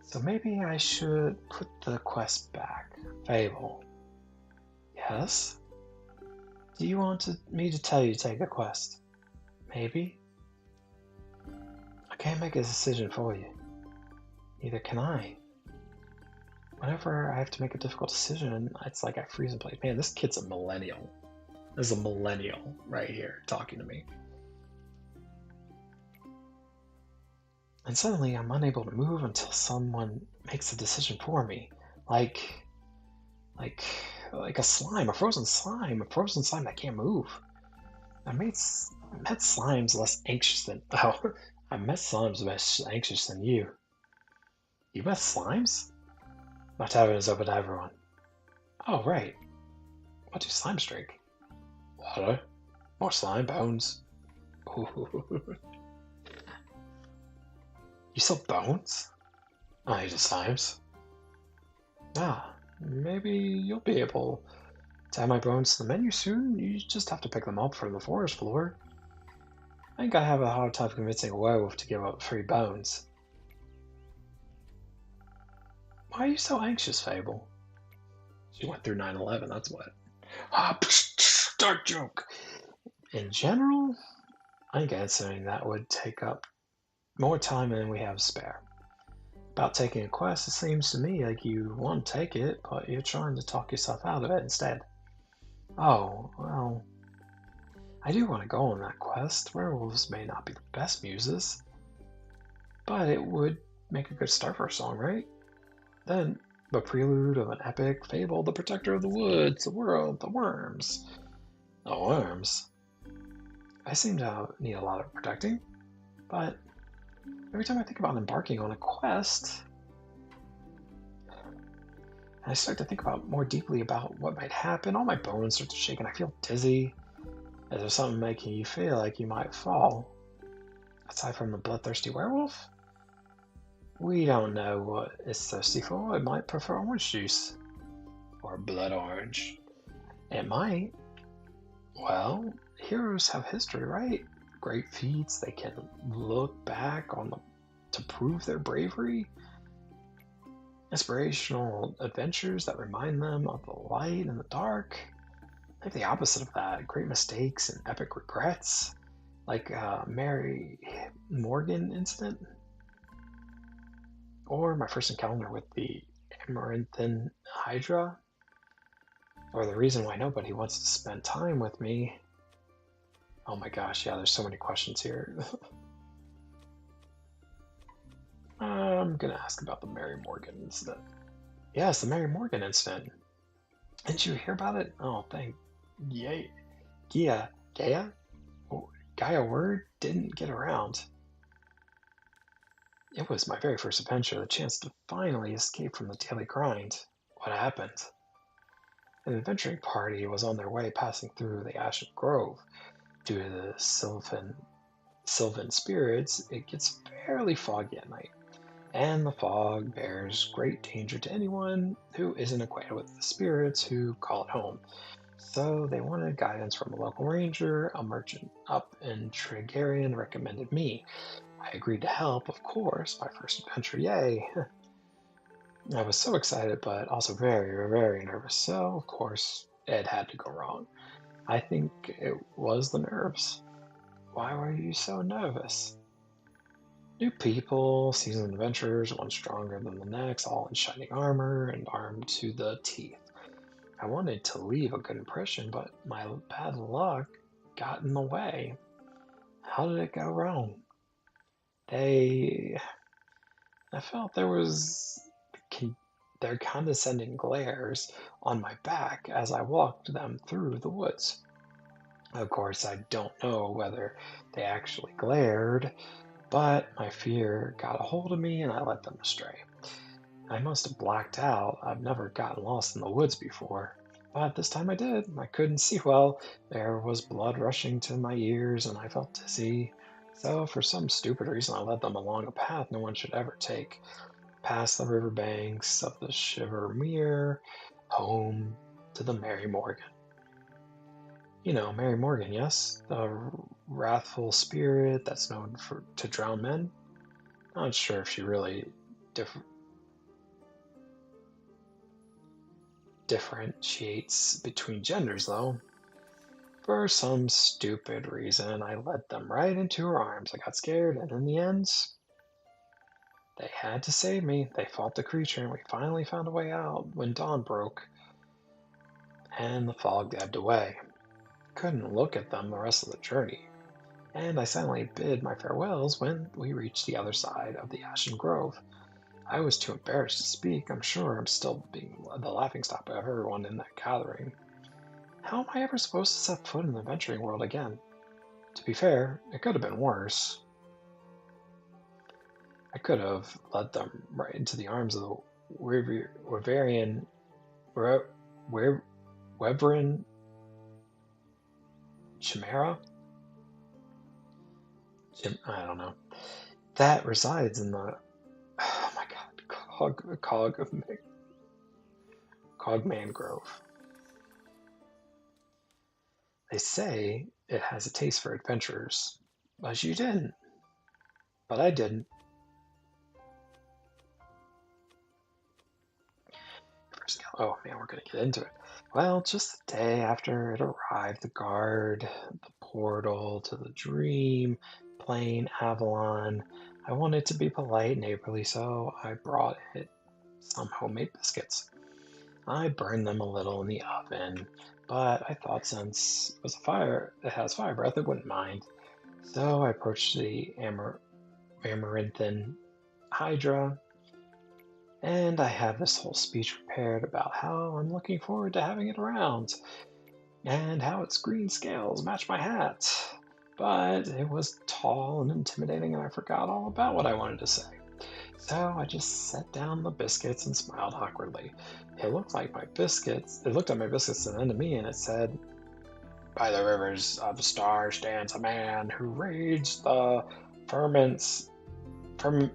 So maybe I should put the quest back. Fable. Yes? Do you want me to tell you to take the quest? Maybe? I can't make a decision for you. Neither can I. Whenever I have to make a difficult decision, it's like I freeze in place. Man, this kid's a millennial. This is a millennial right here talking to me. And suddenly I'm unable to move until someone makes a decision for me. Like like like a frozen slime, that can't move. Met slimes less anxious than I met slimes less anxious than you. You met slimes? My tavern is open to everyone. Oh right. What do slimes drink? Water. More slime bones. Ooh. You sell bones? I need slimes. Ah, maybe you'll be able to add my bones to the menu soon. You just have to pick them up from the forest floor. I think I have a hard time convincing a werewolf to give up free bones. Why are you so anxious, Fable? She went through 9/11, that's what. Ah, dark joke. In general, I think answering that would take up more time than we have spare. About taking a quest, it seems to me like you want to take it, but you're trying to talk yourself out of it instead. Oh, well, I do want to go on that quest. Werewolves may not be the best muses, but it would make a good start for a song, right? Then, the prelude of an epic fable, the protector of the woods, the world, the worms. The worms? I seem to need a lot of protecting, but every time I think about embarking on a quest, I start to think about more deeply about what might happen. All my bones start to shake and I feel dizzy. Is there something making you feel like you might fall? Aside from the bloodthirsty werewolf? We don't know what it's thirsty for. It might prefer orange juice. Or blood orange. It might. Well, heroes have history, right? Great feats, they can look back on them to prove their bravery. Inspirational adventures that remind them of the light and the dark. Like the opposite of that, great mistakes and epic regrets. Like Mary Morgan incident. Or my first encounter with the Amaranthan Hydra. Or the reason why nobody wants to spend time with me. Oh my gosh, yeah, there's so many questions here. I'm gonna ask about the Mary Morgan incident. Yes, the Mary Morgan incident. Didn't you hear about it? Oh, thank yay. Gaia? Oh, Gaia word didn't get around. It was my very first adventure, the chance to finally escape from the daily grind. What happened? An adventuring party was on their way passing through the Ashen Grove. Due to the sylvan spirits, it gets fairly foggy at night, and the fog bears great danger to anyone who isn't acquainted with the spirits who call it home. So they wanted guidance from a local ranger. A merchant up in Tregarian recommended me. I agreed to help, of course, my first adventure, yay! I was so excited, but also very, very nervous, so of course it had to go wrong. I think it was the nerves. Why were you so nervous? New people, seasoned adventurers, one stronger than the next, all in shining armor and armed to the teeth. I wanted to leave a good impression, but my bad luck got in the way. How did it go wrong? They. I felt con- their condescending glares on my back as I walked them through the woods. Of course, I don't know whether they actually glared, but my fear got a hold of me and I led them astray. I must have blacked out. I've never gotten lost in the woods before. But this time I did. I couldn't see well. There was blood rushing to my ears and I felt dizzy. So, for some stupid reason, I led them along a path no one should ever take, past the river banks of the Shivermere, home to the Mary Morgan. You know, Mary Morgan, yes? The wrathful spirit that's known to drown men. Not sure if she really dif- differentiates between genders, though. For some stupid reason, I led them right into her arms. I got scared, and in the end, they had to save me. They fought the creature, and we finally found a way out when dawn broke and the fog ebbed away. Couldn't look at them the rest of the journey, and I silently bid my farewells when we reached the other side of the Ashen Grove. I was too embarrassed to speak. I'm sure I'm still being the laughingstock of everyone in that gathering. How am I ever supposed to set foot in the adventuring world again? To be fair, it could have been worse. I could have led them right into the arms of the Weverian, Weverin Chimera? I don't know. That resides in the, oh my god, Cog Mangrove. They say it has a taste for adventurers, but you didn't. But I didn't. Oh man, we're gonna get into it. Well, just the day after it arrived, the guard, the portal to the dream, plane, Avalon. I wanted to be polite and neighborly, so I brought it some homemade biscuits. I burned them a little in the oven, but I thought since it has fire breath, it wouldn't mind. So I approached the Amaranthan Hydra, and I had this whole speech prepared about how I'm looking forward to having it around, and how its green scales match my hat. But it was tall and intimidating, and I forgot all about what I wanted to say. So I just set down the biscuits and smiled awkwardly. It looked at my biscuits and then to me, and it said, by the rivers of the star stands a man who reads the firmaments, firm,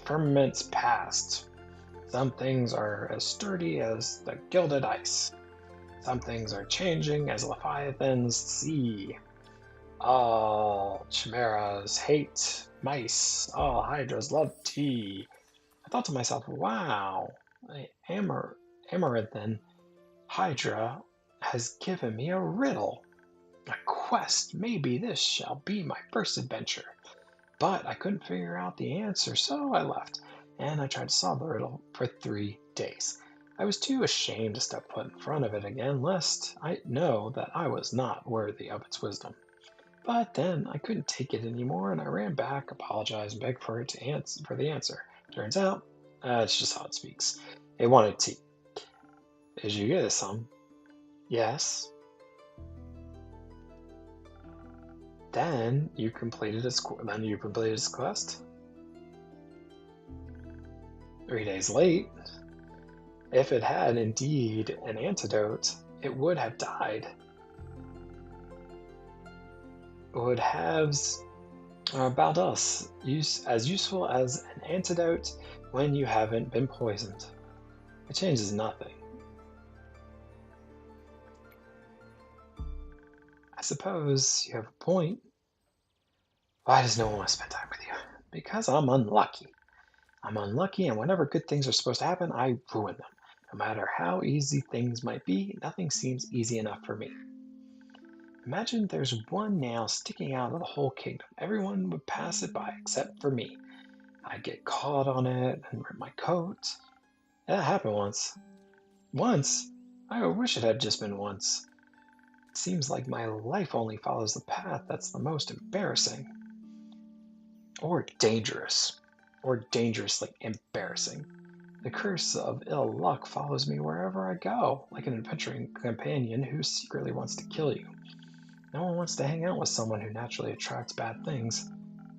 firmaments past. Some things are as sturdy as the gilded ice. Some things are changing as Leviathan's sea. All chimeras hate mice. All hydras love tea. I thought to myself, wow, Amaranthan Hydra has given me a riddle. A quest. Maybe this shall be my first adventure. But I couldn't figure out the answer, so I left, and I tried to solve the riddle for 3 days. I was too ashamed to step foot in front of it again, lest I know that I was not worthy of its wisdom. But then I couldn't take it anymore, and I ran back, apologized, and begged for it to answer for the answer. Turns out, it's just how it speaks. It wanted tea. Did you get some? Yes. Then you completed its quest. 3 days late, if it had indeed an antidote, it would have died. Would haves are about us, as useful as an antidote when you haven't been poisoned. It changes nothing. I suppose you have a point. Why does no one want to spend time with you? Because I'm unlucky. I'm unlucky, and whenever good things are supposed to happen, I ruin them. No matter how easy things might be, nothing seems easy enough for me. Imagine there's one nail sticking out of the whole kingdom. Everyone would pass it by except for me. I'd get caught on it and rip my coat. That happened once. Once? I wish it had just been once. It seems like my life only follows the path that's the most embarrassing. Or dangerous. Or dangerously embarrassing. The curse of ill luck follows me wherever I go, like an adventuring companion who secretly wants to kill you. No one wants to hang out with someone who naturally attracts bad things.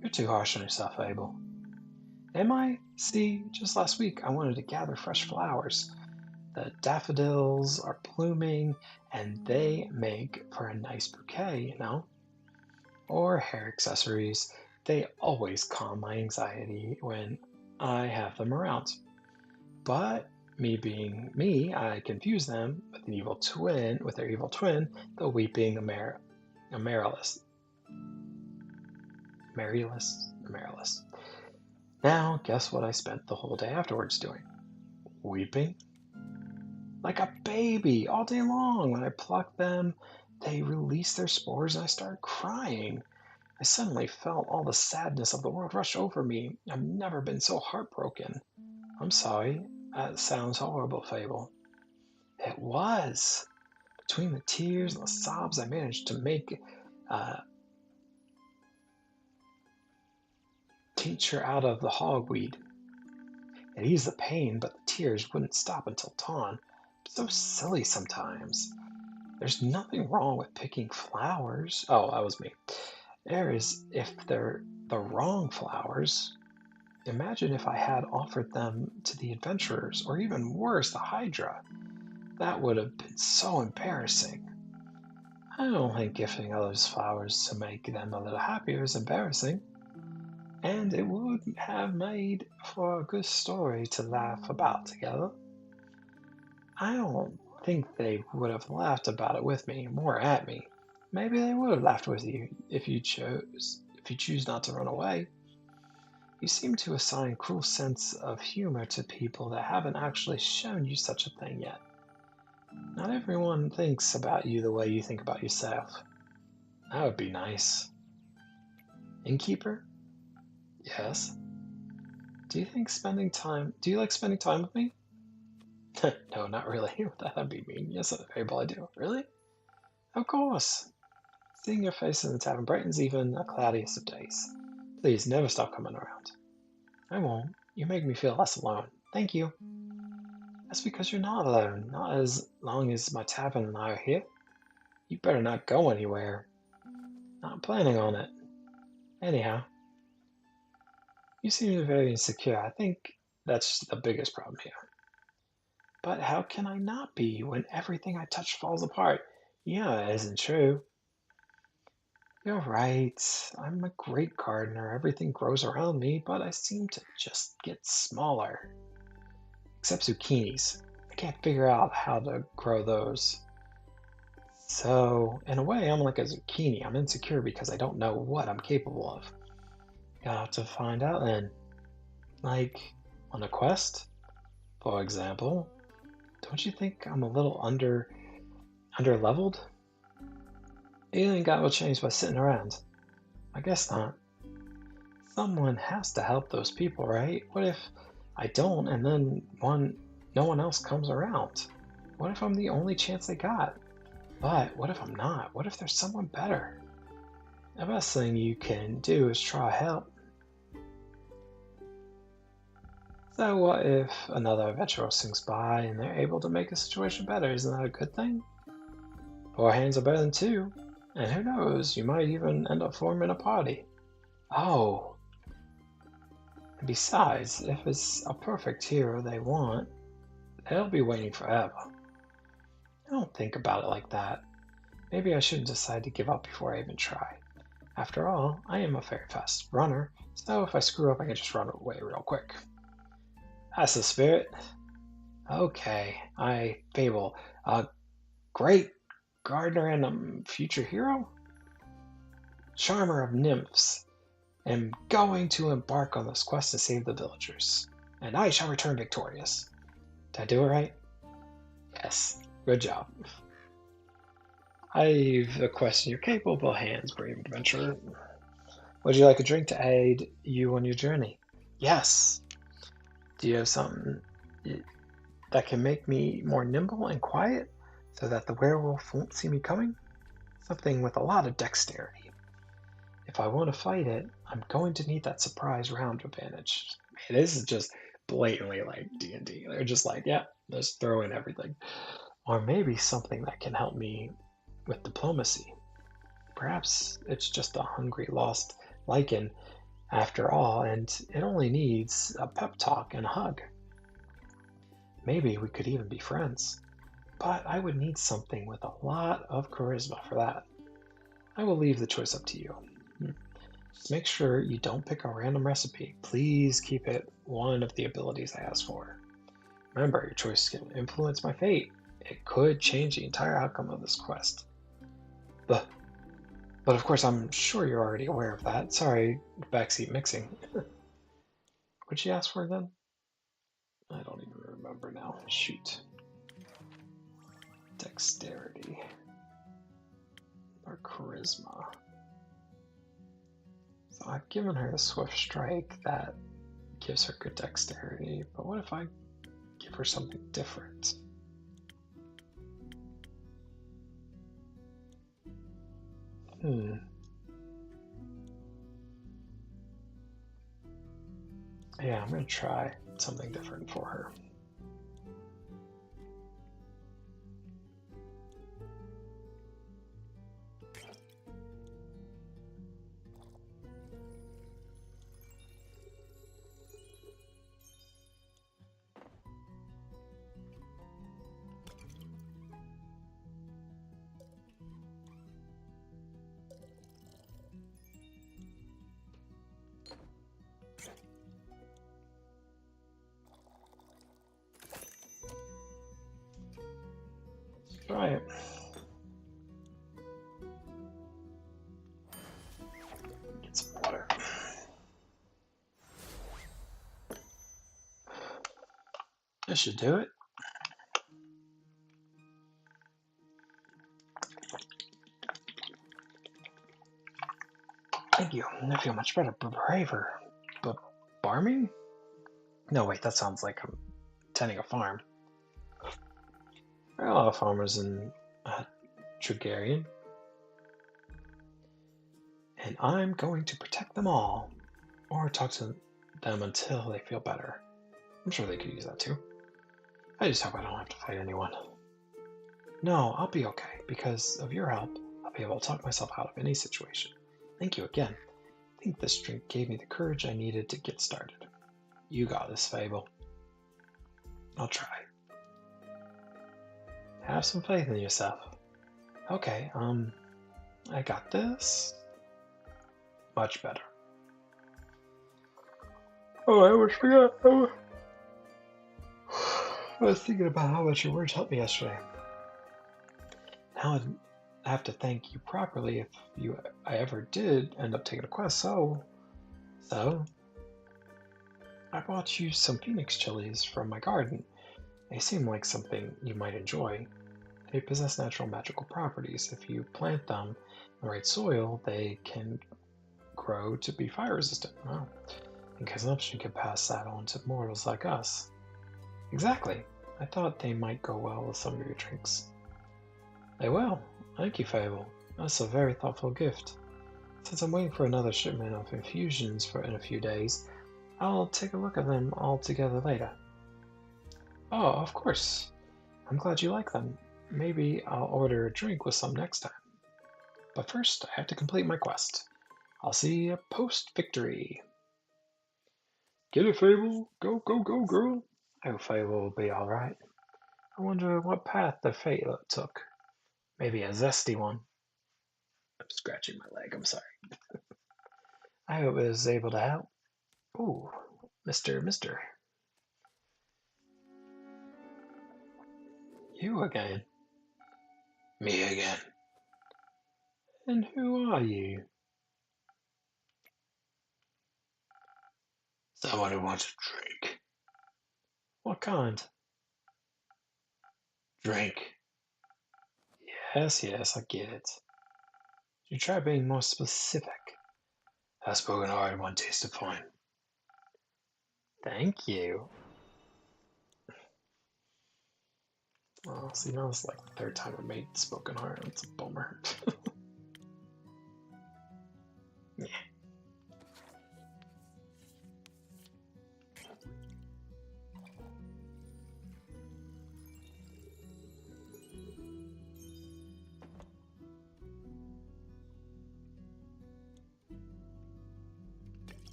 You're too harsh on yourself, Abel. Am I? See, just last week I wanted to gather fresh flowers. The daffodils are blooming, and they make for a nice bouquet. Or hair accessories. They always calm my anxiety when I have them around. But me being me, I confuse them with their evil twin, the weeping Amaryllis. Amaryllis. Now, guess what I spent the whole day afterwards doing? Weeping like a baby all day long. When I plucked them, they released their spores and I started crying. I suddenly felt all the sadness of the world rush over me. I've never been so heartbroken. I'm sorry, that sounds horrible, Fable. It was. Between the tears and the sobs, I managed to make a tincture out of the hogweed. It eased the pain, but the tears wouldn't stop until dawn. So silly sometimes. There's nothing wrong with picking flowers. Oh, that was me. There is if they're the wrong flowers. Imagine if I had offered them to the adventurers, or even worse, the Hydra. That would have been so embarrassing. I don't think gifting others flowers to make them a little happier is embarrassing, and it would have made for a good story to laugh about together. I don't think they would have laughed about it with me, more at me. Maybe they would have laughed with you if you choose not to run away. You seem to assign cruel sense of humor to people that haven't actually shown you such a thing yet. Not everyone thinks about you the way you think about yourself. That would be nice. Innkeeper? Yes. Do you like spending time with me? No, not really. That'd be mean. Yes, Fable, I do. Really? Of course. Seeing your face in the tavern brightens even the cloudiest of days. Please never stop coming around. I won't. You make me feel less alone. Thank you. That's because you're not alone. Not as long as my tavern and I are here. You better not go anywhere. Not planning on it. Anyhow, you seem very insecure. I think that's the biggest problem here. But how can I not be when everything I touch falls apart? Yeah, it isn't true. You're right. I'm a great gardener. Everything grows around me, but I seem to just get smaller. Except zucchinis. I can't figure out how to grow those. So, in a way, I'm like a zucchini. I'm insecure because I don't know what I'm capable of. Got to find out then. Like, on a quest, for example. Don't you think I'm a little underleveled? You think I will change by sitting around? I guess not. Someone has to help those people, right? What if I don't and then no one else comes around? What if I'm the only chance they got? But what if I'm not? What if there's someone better? The best thing you can do is try help. So what if another adventurer swings by and they're able to make the situation better? Isn't that a good thing? Four hands are better than two. And who knows, you might even end up forming a party. Oh, and besides, if it's a perfect hero they want, they'll be waiting forever. I don't don't think about it like that. Maybe I shouldn't decide to give up before I even try. After all, I am a very fast runner, so if I screw up, I can just run away real quick. That's the spirit. Okay, Fable, a great gardener and a future hero, charmer of nymphs, am going to embark on this quest to save the villagers, and I shall return victorious. Did I do it right? Yes. Good job. I've a question. Your capable hands, brave adventurer. Would you like a drink to aid you on your journey? Yes. Do you have something that can make me more nimble and quiet so that the werewolf won't see me coming? Something with a lot of dexterity. If I want to fight it, I'm going to need that surprise round advantage. Man, this is just blatantly like D&D. They're just like, yeah, just throw in everything. Or maybe something that can help me with diplomacy. Perhaps it's just a hungry, lost lichen after all, and it only needs a pep talk and a hug. Maybe we could even be friends. But I would need something with a lot of charisma for that. I will leave the choice up to you. Just make sure you don't pick a random recipe. Please keep it one of the abilities I asked for. Remember, your choice can influence my fate. It could change the entire outcome of this quest. But, but of course, I'm sure you're already aware of that. Sorry, backseat mixing. What'd she ask for again? I don't even remember now. Shoot. Dexterity. Or charisma. So I've given her the swift strike that gives her good dexterity, but what if I give her something different? Hmm. Yeah, I'm gonna try something different for her. Try it. Get some water. This should do it. Thank you. I feel much better. Braver. But farming? No, wait, that sounds like I'm tending a farm. There are a lot of farmers in Trigarian, and I'm going to protect them all, or talk to them until they feel better. I'm sure they could use that too. I just hope I don't have to fight anyone. No, I'll be okay. Because of your help, I'll be able to talk myself out of any situation. Thank you again. I think this drink gave me the courage I needed to get started. You got this, Fable. I'll try. Have some faith in yourself. Okay, I got this. Much better. Oh, I almost forgot. I was thinking about how much your words helped me yesterday. Now I have to thank you properly if I ever did end up taking a quest. So I bought you some phoenix chilies from my garden. They seem like something you might enjoy. They possess natural magical properties. If you plant them in the right soil, they can grow to be fire resistant. Wow. And consumption can pass that on to mortals like us. Exactly. I thought they might go well with some of your drinks. They will. Thank you, Fable. That's a very thoughtful gift. Since I'm waiting for another shipment of infusions in a few days, I'll take a look at them all together later. Oh, of course. I'm glad you like them. Maybe I'll order a drink with some next time. But first, I have to complete my quest. I'll see you post-victory. Get it, Fable. Go, go, go, girl. I hope Fable will be alright. I wonder what path the fate took. Maybe a zesty one. I'm scratching my leg, I'm sorry. I hope it was able to help. Ooh, Mister. You again. Me again. And who are you? Someone who wants a drink. What kind? Drink. Yes, I get it. You try being more specific. I've spoken hard, one taste of fine. Thank you. Well, see, now it's like the third time I made spoken hard. It's a bummer. Yeah.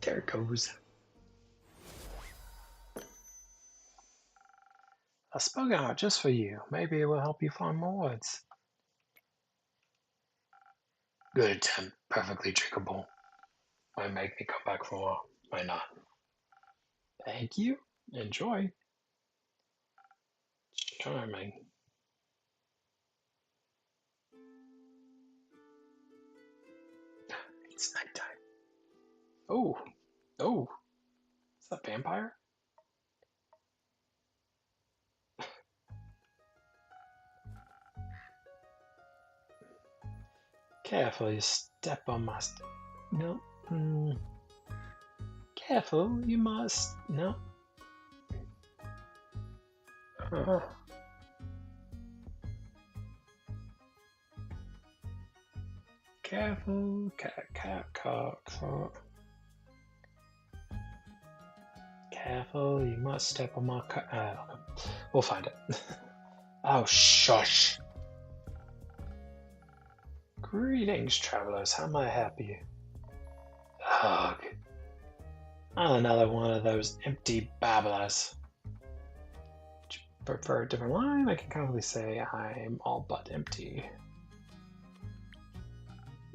There it goes. A spoken art just for you. Maybe it will help you find more words. Good attempt. Perfectly drinkable. Might make me come back for more. Might not. Thank you. Enjoy. Charming. It's nighttime. Oh. Oh. Is that vampire? Careful, you step on my no. Careful, you must. No. Uh, careful. Careful, you must step on my we'll find it. Oh, shush. Greetings, travelers. How may I help you? Ugh. Another one of those empty babblers. Would you prefer a different line? I can comfortably say I'm all but empty.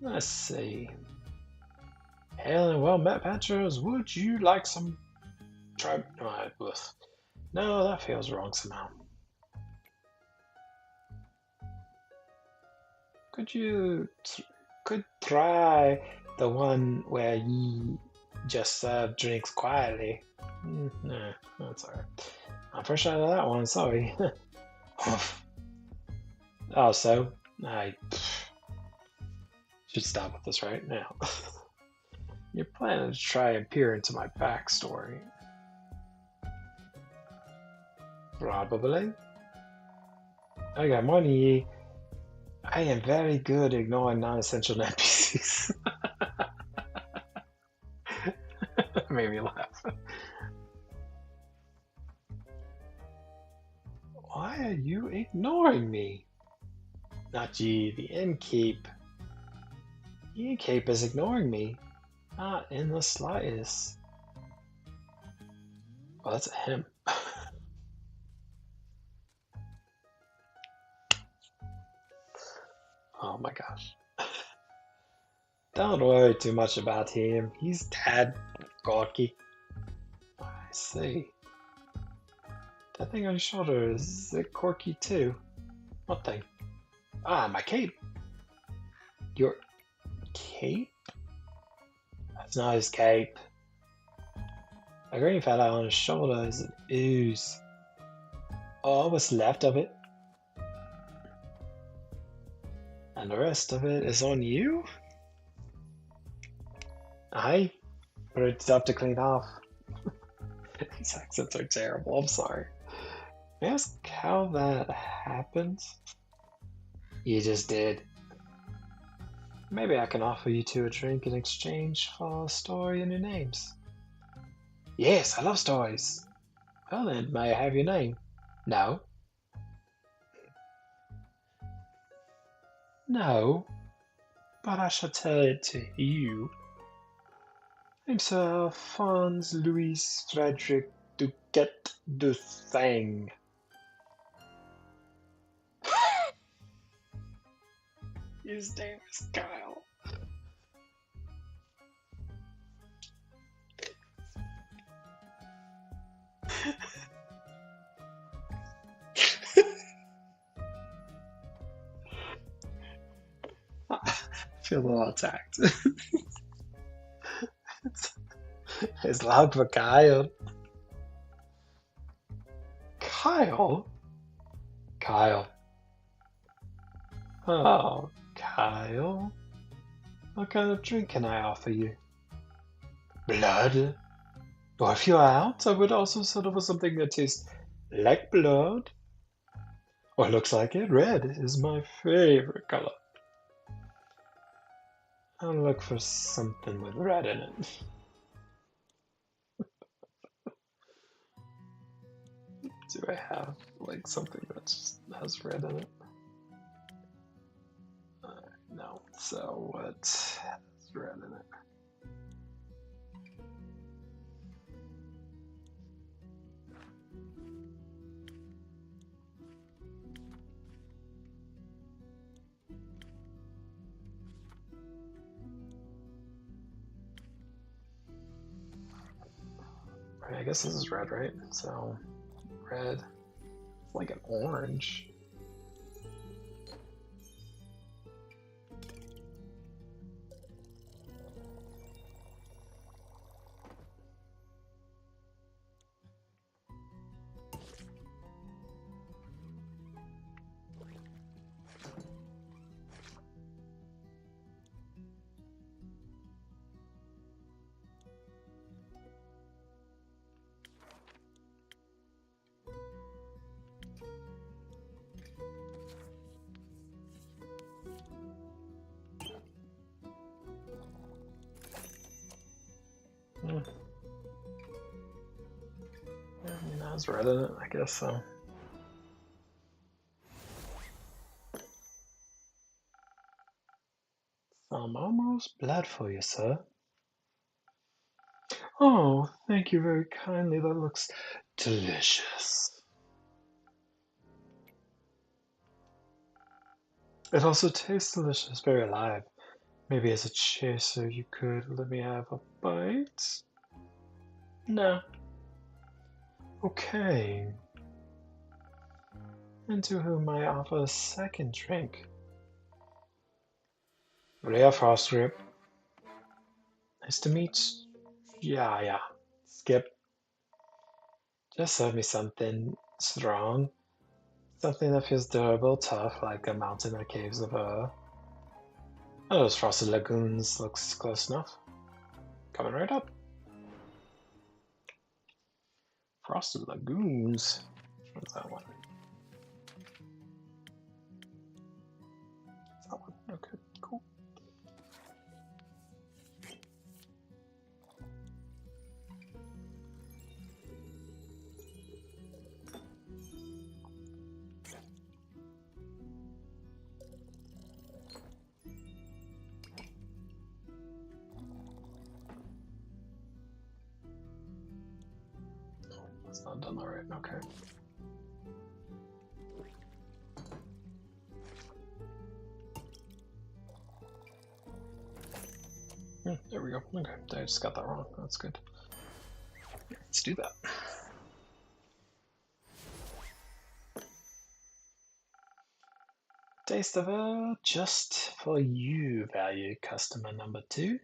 Let's see. Hail and well met, adventurers. Would you like some no, that feels wrong somehow. Could try the one where ye just serve drinks quietly. No, that's alright. I'm fresh out of that one, sorry. Also, I should stop with this right now. You're planning to try and peer into my backstory. Probably. I got money. I am very good at ignoring non-essential NPCs. Made me laugh. Why are you ignoring me? Not ye, the innkeep. The innkeep is ignoring me. Not in the slightest. Well, that's a him. Oh my gosh. Don't worry too much about him. He's dead, Gorky. I see. That thing on your shoulder, is it quirky too? What thing? Ah, my cape. Your cape? That's not his cape. A green feather on his shoulder is an ooze. Oh, what's left of it? And the rest of it is on you? Aye, but it's up to clean off. These accents are terrible, I'm sorry. May I ask how that happened? You just did. Maybe I can offer you two a drink in exchange for a story in your names. Yes, I love stories. Well then, may I have your name? No. No, but I shall tell it to you. I'm Sir Alphonse Louis Frederick Duquette du Thang. His name is Kyle. I feel a little attacked. It's loud for Kyle. Kyle? Kyle. Oh, Kyle. What kind of drink can I offer you? Blood? Or if you're out, I would also settle for something that tastes like blood. Or looks like it. Red is my favorite color. I'll look for something with red in it. Do I have like something that just has red in it? No. So what has red in it? I guess this is red, right? So red, like an orange. Hmm. Yeah, I mean, that has red in it, I guess so. Some almost blood for you, sir. Oh, thank you very kindly. That looks delicious. It also tastes delicious, very alive. Maybe as a chaser, you could let me have a bite? No. Okay. And to whom I offer a second drink. Rare frost rib. Nice to meet you. Yeah. Skip. Just serve me something strong. Something that feels durable, tough, like a mountain or caves of Ur. Oh, those frosted lagoons looks close enough. Coming right up. Frosted lagoons. What's that one? That one. Okay, cool. That's not done alright. Okay. There we go. Okay, I just got that wrong. That's good. Let's do that. Taste of a just for you, valued customer number 2.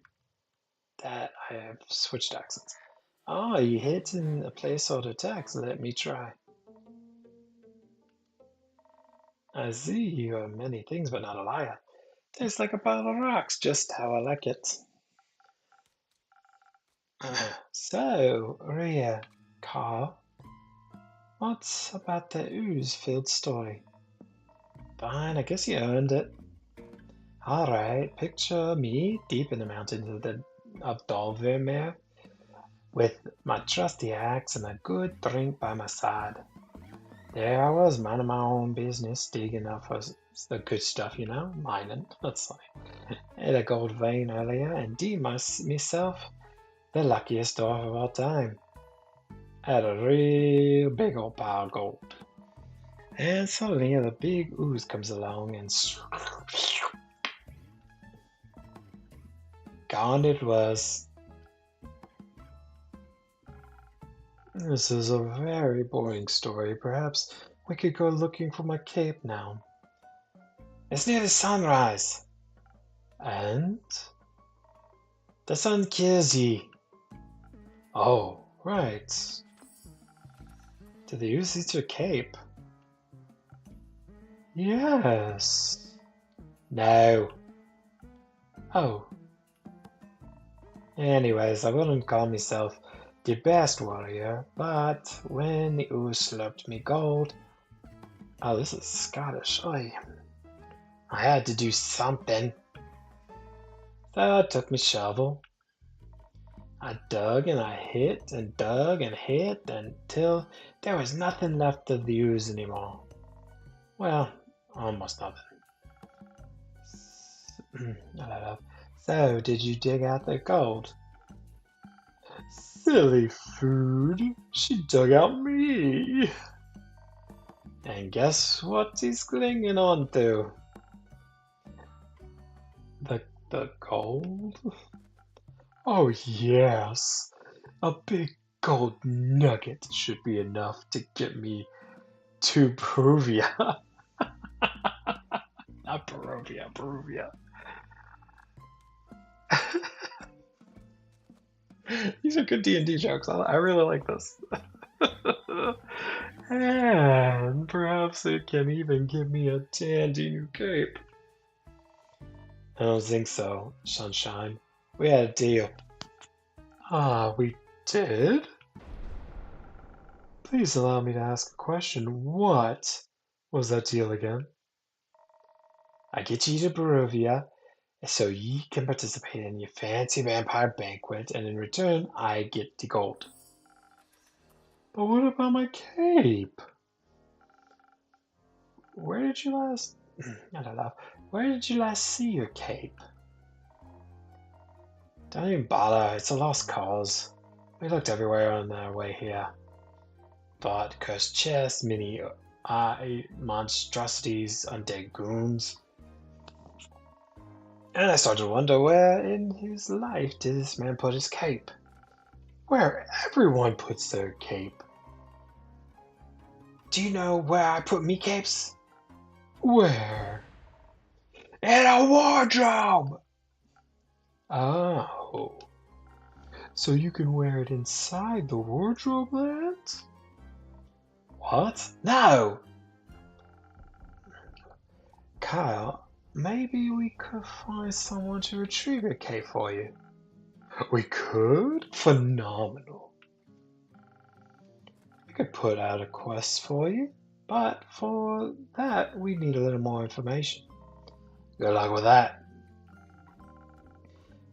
That I have switched accents. Ah, you hit in a place order text. Let me try. I see you are many things, but not a liar. Tastes like a pile of rocks, just how I like it. So, Rhea, Carl, what's about the ooze-filled story? Fine, I guess you earned it. Alright, picture me deep in the mountains of Dolvermere with my trusty axe and a good drink by my side. There I was, minding my own business, digging up for It's the good stuff, you know, mining. That's funny. Hit a gold vein earlier, and deemed myself the luckiest dwarf of all time. Had a real big old pile of gold. And suddenly the big ooze comes along and gone it was. This is a very boring story. Perhaps we could go looking for my cape now. It's nearly sunrise. And the sun kills ye. Oh, right. Did they use your cape? Yes. No. Oh. Anyways, I wouldn't call myself the best warrior, but when the ooze slurped me gold. Oh, this is Scottish. Oy. I had to do something. So I took my shovel. I dug and I hit and dug and hit until there was nothing left of the ooze anymore. Well, almost nothing. So, did you dig out the gold? Silly food. She dug out me. And guess what he's clinging on to? The gold? Oh, yes. A big gold nugget should be enough to get me to Peruvia. Not Perovia, Peruvia. These are good D&D jokes. I really like this. And perhaps it can even give me a dandy new cape. I don't think so, Sunshine. We had a deal. Ah, we did? Please allow me to ask a question. What was that deal again? I get you to Barovia so ye can participate in your fancy vampire banquet, and in return, I get the gold. But what about my cape? Where did you last... I don't know. Where did you last see your cape? Don't even bother. It's a lost cause. We looked everywhere on our way here. Bought cursed chests, mini eye monstrosities, undead goons. And I started to wonder where in his life did this man put his cape? Where everyone puts their cape. Do you know where I put me capes? Where? In a wardrobe! Oh. So you can wear it inside the wardrobe, lads? What? No! Kyle, maybe we could find someone to retrieve your cape for you. We could? Phenomenal. We could put out a quest for you, but for that we need a little more information. Good luck with that.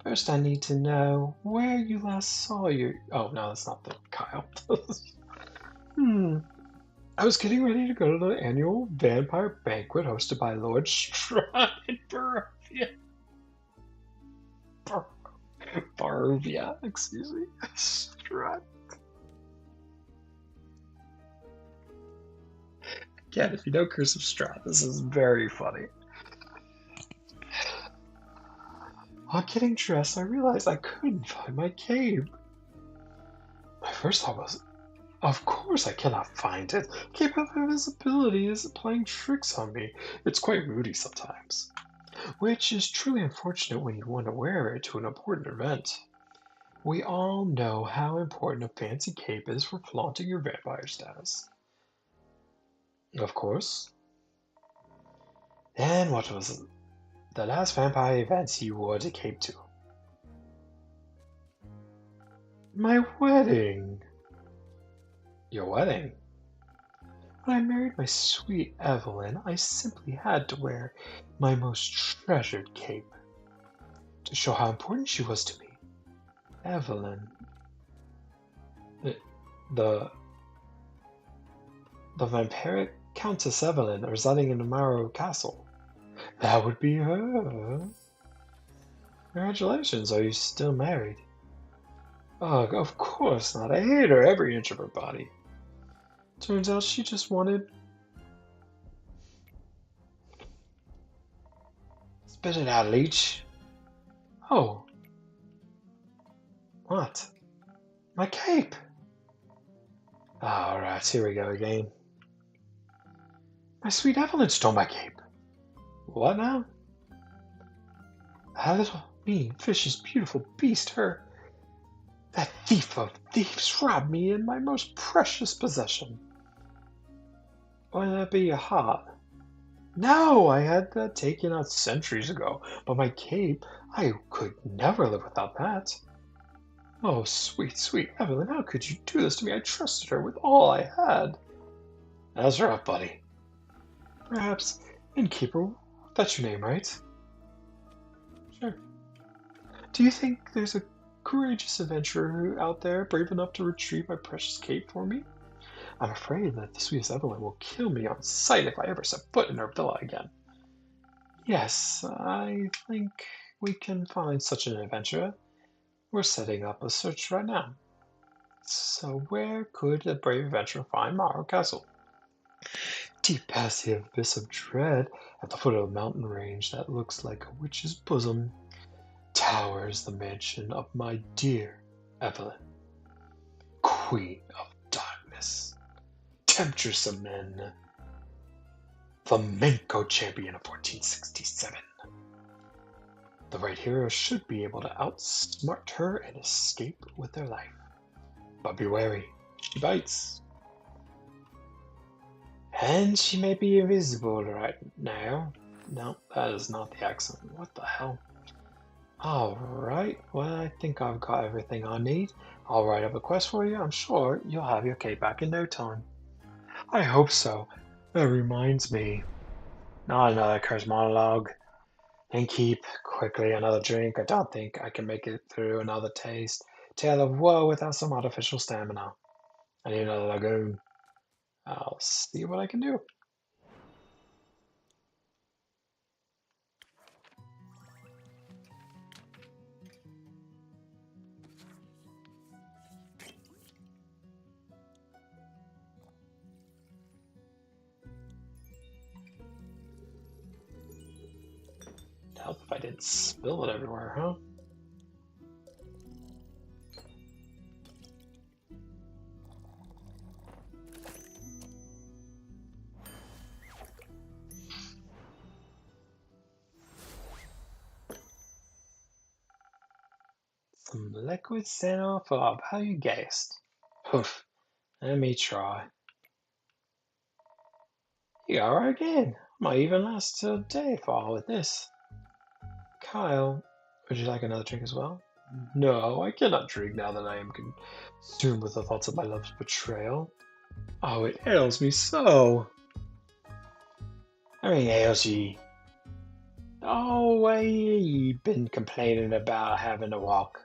First, I need to know where you last saw your... Oh, no, that's not the Kyle. I was getting ready to go to the annual vampire banquet hosted by Lord Strahd in Barovia. Barovia, excuse me. Strahd. Again, if you know Curse of Strahd, this is very funny. While getting dressed, I realized I couldn't find my cape. My first thought was, of course I cannot find it. Cape of Invisibility is playing tricks on me. It's quite moody sometimes. Which is truly unfortunate when you want to wear it to an important event. We all know how important a fancy cape is for flaunting your vampire status. Of course. And what was the last vampire event you wore the cape to? My wedding. Your wedding? When I married my sweet Evelyn, I simply had to wear my most treasured cape to show how important she was to me. Evelyn. The vampiric Countess Evelyn residing in the Marrow Castle. That would be her. Congratulations, are you still married? Oh, of course not. I hate her every inch of her body. Turns out she just wanted. Spit it out, leech. Oh, what? My cape! Alright, here we go again. My sweet Evelyn stole my cape. What now? That little mean, vicious, beautiful beast, her. That thief of thieves robbed me in my most precious possession. Wouldn't that be a heart? No, I had that taken out centuries ago, but my cape, I could never live without that. Oh, sweet, sweet Evelyn, how could you do this to me? I trusted her with all I had. That's rough, buddy. Perhaps innkeeper, that's your name, right? Sure. Do you think there's a courageous adventurer out there brave enough to retrieve my precious cape for me? I'm afraid that the sweetest Evelyn will kill me on sight if I ever set foot in her villa again. Yes, I think we can find such an adventurer. We're setting up a search right now. So where could a brave adventurer find Morrow Castle? Deep past the abyss of dread, at the foot of a mountain range that looks like a witch's bosom, towers the mansion of my dear Evelyn, Queen of Darkness, Temptress of Men, Flamenco champion of 1467. The right hero should be able to outsmart her and escape with their life. But be wary, she bites. And she may be invisible right now. No, that is not the accent. What the hell? Alright, well, I think I've got everything I need. I'll write up a quest for you. I'm sure you'll have your cape back in no time. I hope so. That reminds me. Not another cursed monologue. And keep quickly another drink. I don't think I can make it through another taste. Tale of woe without some artificial stamina. I need another lagoon. I'll see what I can do. It'd help if I didn't spill it everywhere, huh? Some liquid center fob. How you guessed? Poof. Let me try. You are again. Might even last till day fall with this. Kyle, would you like another drink as well? No, I cannot drink now that I am consumed with the thoughts of my love's betrayal. Oh, it ails me so. I mean, ails ye. Oh, why you been complaining about having to walk?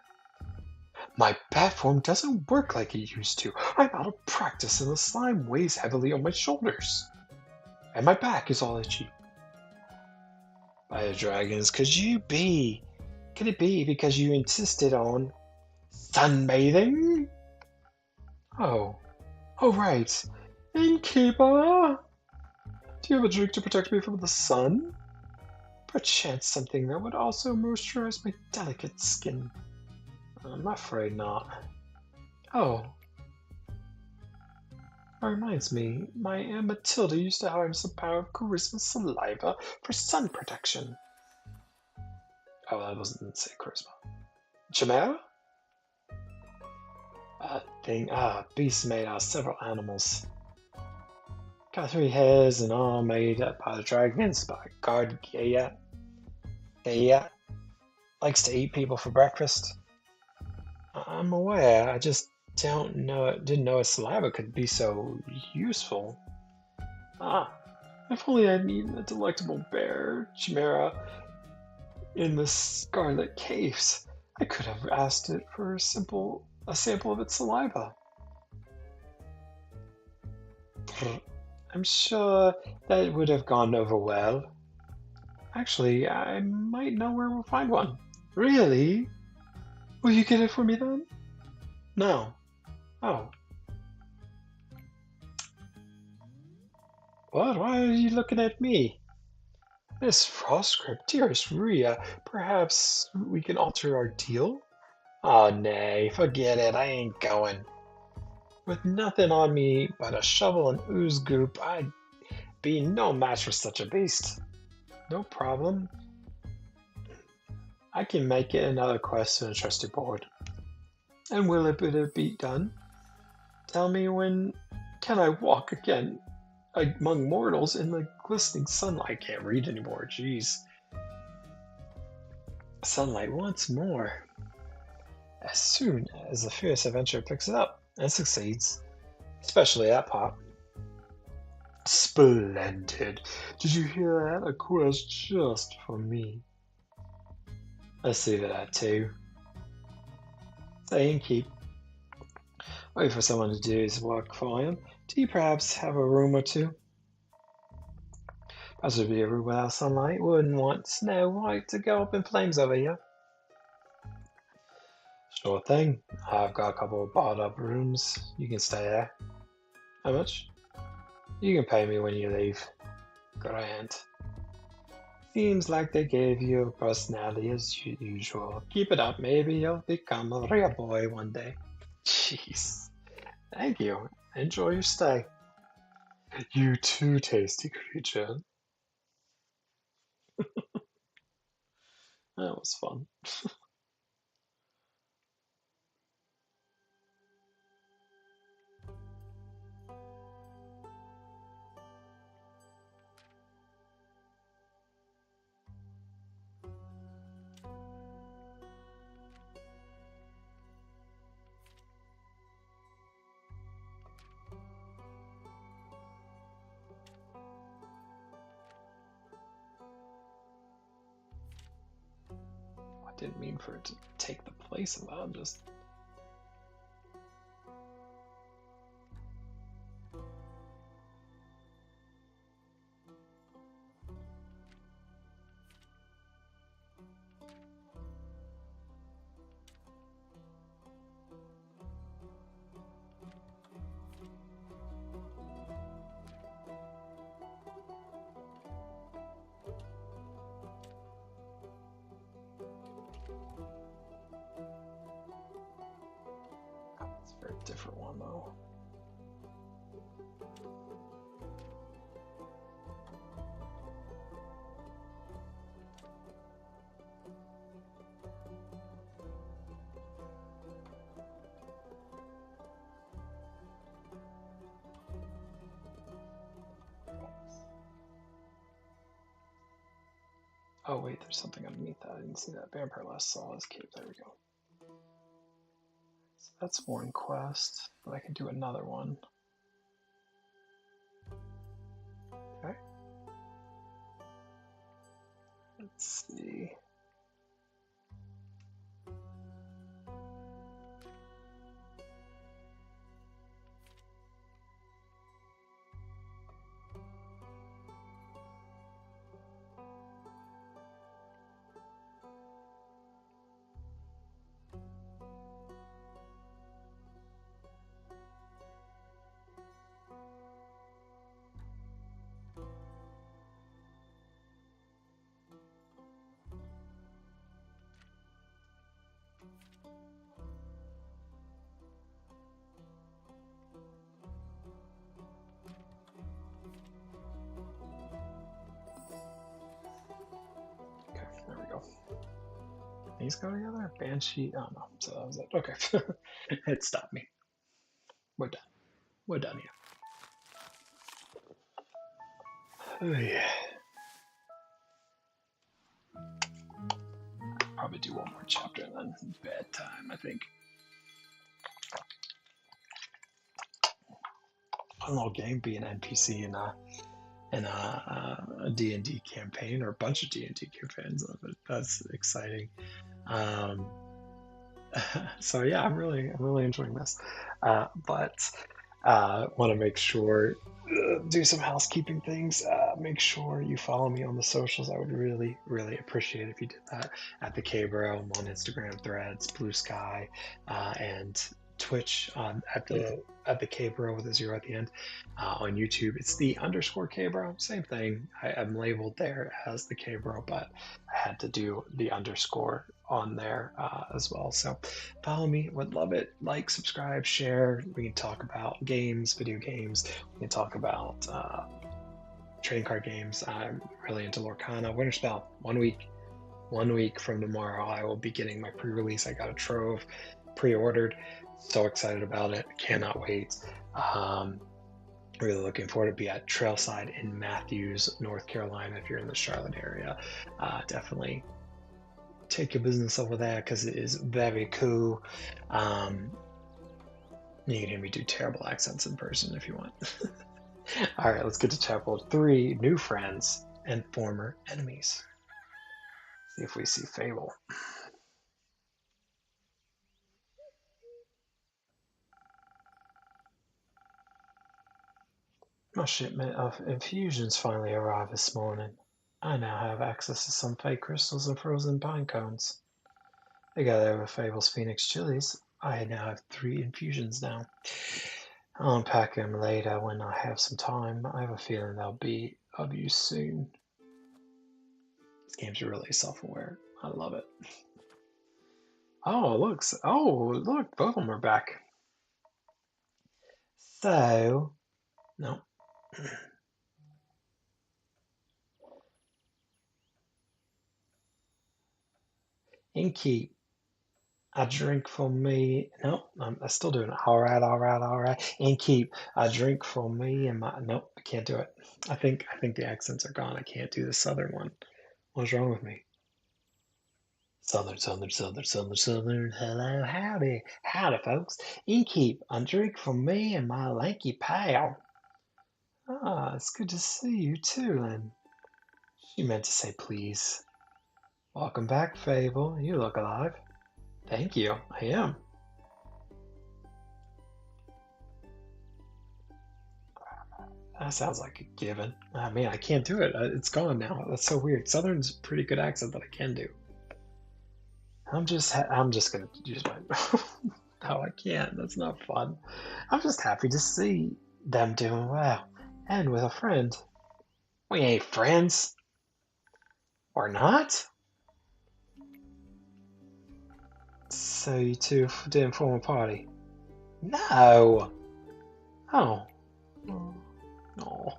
My platform doesn't work like it used to. I'm out of practice and the slime weighs heavily on my shoulders. And my back is all itchy. By the dragons, could it be because you insisted on sunbathing? Oh, oh right. Innkeeper, do you have a drink to protect me from the sun? Perchance something that would also moisturize my delicate skin. I'm afraid not. Oh, that reminds me, my Aunt Matilda used to harness the power of charisma saliva for sun protection. Oh, that doesn't say charisma. Chimera? Beast made out of several animals. Got 3 heads and all made by the dragons by guard Gaia. Gaia likes to eat people for breakfast. I'm aware, I just didn't know a saliva could be so useful. Ah, if only I'd eaten a delectable bear chimera in the Scarlet Caves. I could have asked it for a sample of its saliva. I'm sure that would have gone over well. Actually, I might know where we'll find one. Really? Will you get it for me then? No. Oh, what? Why are you looking at me? Miss Frostgrip, dearest Ria, perhaps we can alter our deal? Oh, nay, forget it. I ain't going. With nothing on me but a shovel and ooze goop, I'd be no match for such a beast. No problem. I can make it another quest to the trusty board. And will it be done? Tell me when can I walk again among mortals in the glistening sunlight? I can't read anymore, jeez. Sunlight once more. As soon as the fierce adventurer picks it up and succeeds, especially that pop. Splendid. Did you hear that? A quest just for me. Let's see that too. Say and keep. Wait for someone to do his work for him. Do you perhaps have a room or two? Possibly a room without sunlight. Wouldn't want Snow White to go up in flames over here. Sure thing. I've got a couple of barred up rooms. You can stay there. How much? You can pay me when you leave. Grant. Seems like they gave you a personality as usual. Keep it up, maybe you'll become a real boy one day. Jeez. Thank you. Enjoy your stay. You too, tasty creature. That was fun. I didn't mean for it to take the place of that. Just it's a very different one though. Oh wait, there's something underneath that. I didn't see that. Vampire last saw his cave. There we go. So that's one quest, but I can do another one. Okay. Let's see. Okay, there we go. These go together? Banshee? Oh no. So that was it. Okay. It stopped me. We're done. We're done here. Oh yeah. Probably do one more chapter and then bedtime, I think. Fun little game, be an NPC in a D&D campaign or a bunch of D&D campaigns. That's exciting. Um, so yeah, I'm really enjoying this. But want to make sure do some housekeeping things. make sure you follow me on the socials. I would really, really appreciate if you did that. At the K-Bro, I'm on Instagram, Threads, Blue Sky, and Twitch at the K-Bro with a zero at the end. On YouTube, it's the underscore K-Bro. Same thing. I'm labeled there as the K-Bro, but I had to do the underscore on there as well. So follow me. Would love it. Like, subscribe, share. We can talk about games, video games. We can talk about trading card games. I'm really into Lorcana. Winter Spell. 1 week. 1 week from tomorrow, I will be getting my pre-release. I got a trove pre-ordered. So excited about it. Cannot wait. Really looking forward to be at Trailside in Matthews, North Carolina. If you're in the Charlotte area, definitely take your business over there because it is very cool. You can hear me do terrible accents in person if you want. All right, let's get to chapter 3, new friends and former enemies. See if we see Fable. My shipment of infusions finally arrived this morning. I now have access to some fake crystals and frozen pine cones. Together with Fable's Phoenix chilies, I now have 3 infusions now. I'll unpack them later when I have some time. I have a feeling they'll be of use soon. This game's really self-aware. I love it. Oh, look, both of them are back. So, no. Inky, a drink for me. No, I'm still doing it. All right, all right, all right. And keep a drink for me and my. Nope, I can't do it. I think the accents are gone. I can't do the southern one. What's wrong with me? Southern, southern, southern, southern, southern. Hello, howdy, howdy, folks. And keep a drink for me and my lanky pal. Ah, it's good to see you too, Lynn. She meant to say please. Welcome back, Fable. You look alive. Thank you. I am. That sounds like a given. Ah, man, I can't do it. It's gone now. That's so weird. Southern's a pretty good accent that I can do. I'm just gonna use my. No, I can't. That's not fun. I'm just happy to see them doing well, and with a friend. We ain't friends, or not? So you two didn't form a party? No. Oh. Oh.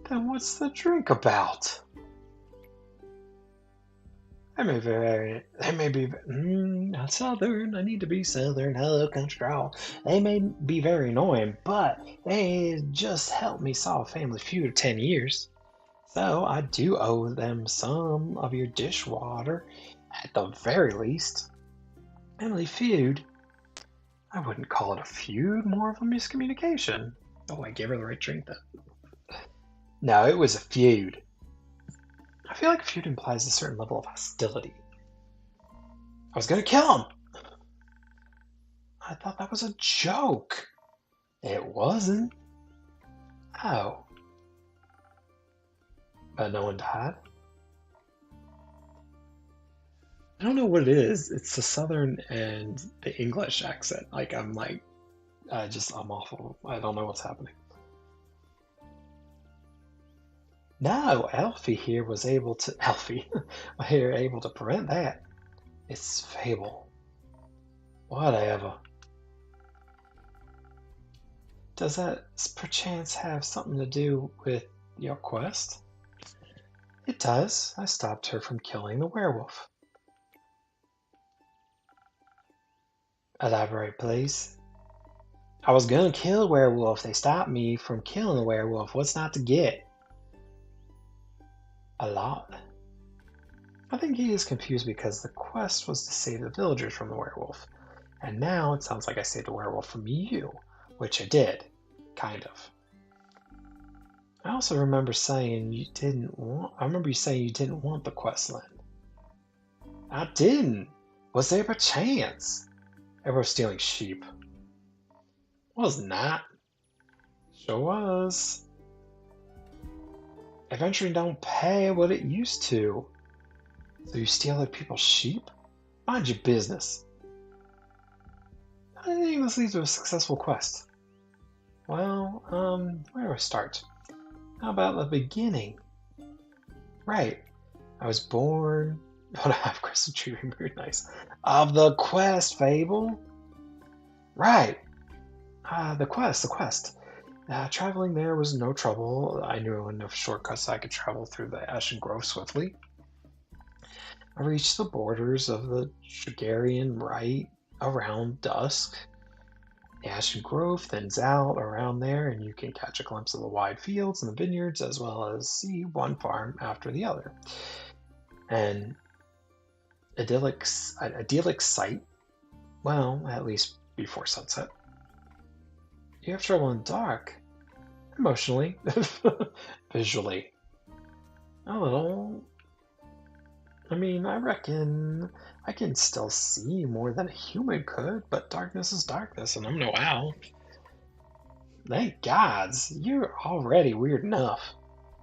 Then what's the drink about? They may be not southern. I need to be southern. Hello, country drawl. They may be very annoying, but they just helped me solve a family feud of 10 years. So I do owe them some of your dishwater, at the very least. Family feud? I wouldn't call it a feud, more of a miscommunication. Oh, I gave her the right drink then. No, it was a feud. I feel like a feud implies a certain level of hostility. I was gonna kill him! I thought that was a joke. It wasn't. Oh. But no one died? I don't know what it is. It's the southern and the English accent. I'm awful. I don't know what's happening. No, Elfie here was able to. Elfie here able to prevent that. It's Fable. Whatever. Does that perchance have something to do with your quest? It does. I stopped her from killing the werewolf. Elaborate, please. I was gonna kill the werewolf. They stopped me from killing the werewolf. What's not to get? A lot. I think he is confused because the quest was to save the villagers from the werewolf. And now it sounds like I saved the werewolf from you, which I did. Kind of. I also remember saying you didn't want. I remember you saying you didn't want the questland. I didn't. Was there a chance? Everyone's stealing sheep. Was not. Sure was. Adventuring don't pay what it used to. So you steal other people's sheep? Mind your business. I think this leads to a successful quest. Well, where do I start? How about the beginning? Right. I was born. But I have Crescent Tree removed. Nice. Of the quest, Fable. Right. The quest. Traveling there was no trouble. I knew enough shortcuts I could travel through the Ashen Grove swiftly. I reached the borders of the Shigarian right around dusk. The Ashen Grove thins out around there, and you can catch a glimpse of the wide fields and the vineyards, as well as see one farm after the other. An idyllic sight, well, at least before sunset. You have trouble in the dark, emotionally, visually. A little. I mean, I reckon I can still see more than a human could, but darkness is darkness, and I'm no owl. Thank gods, you're already weird enough.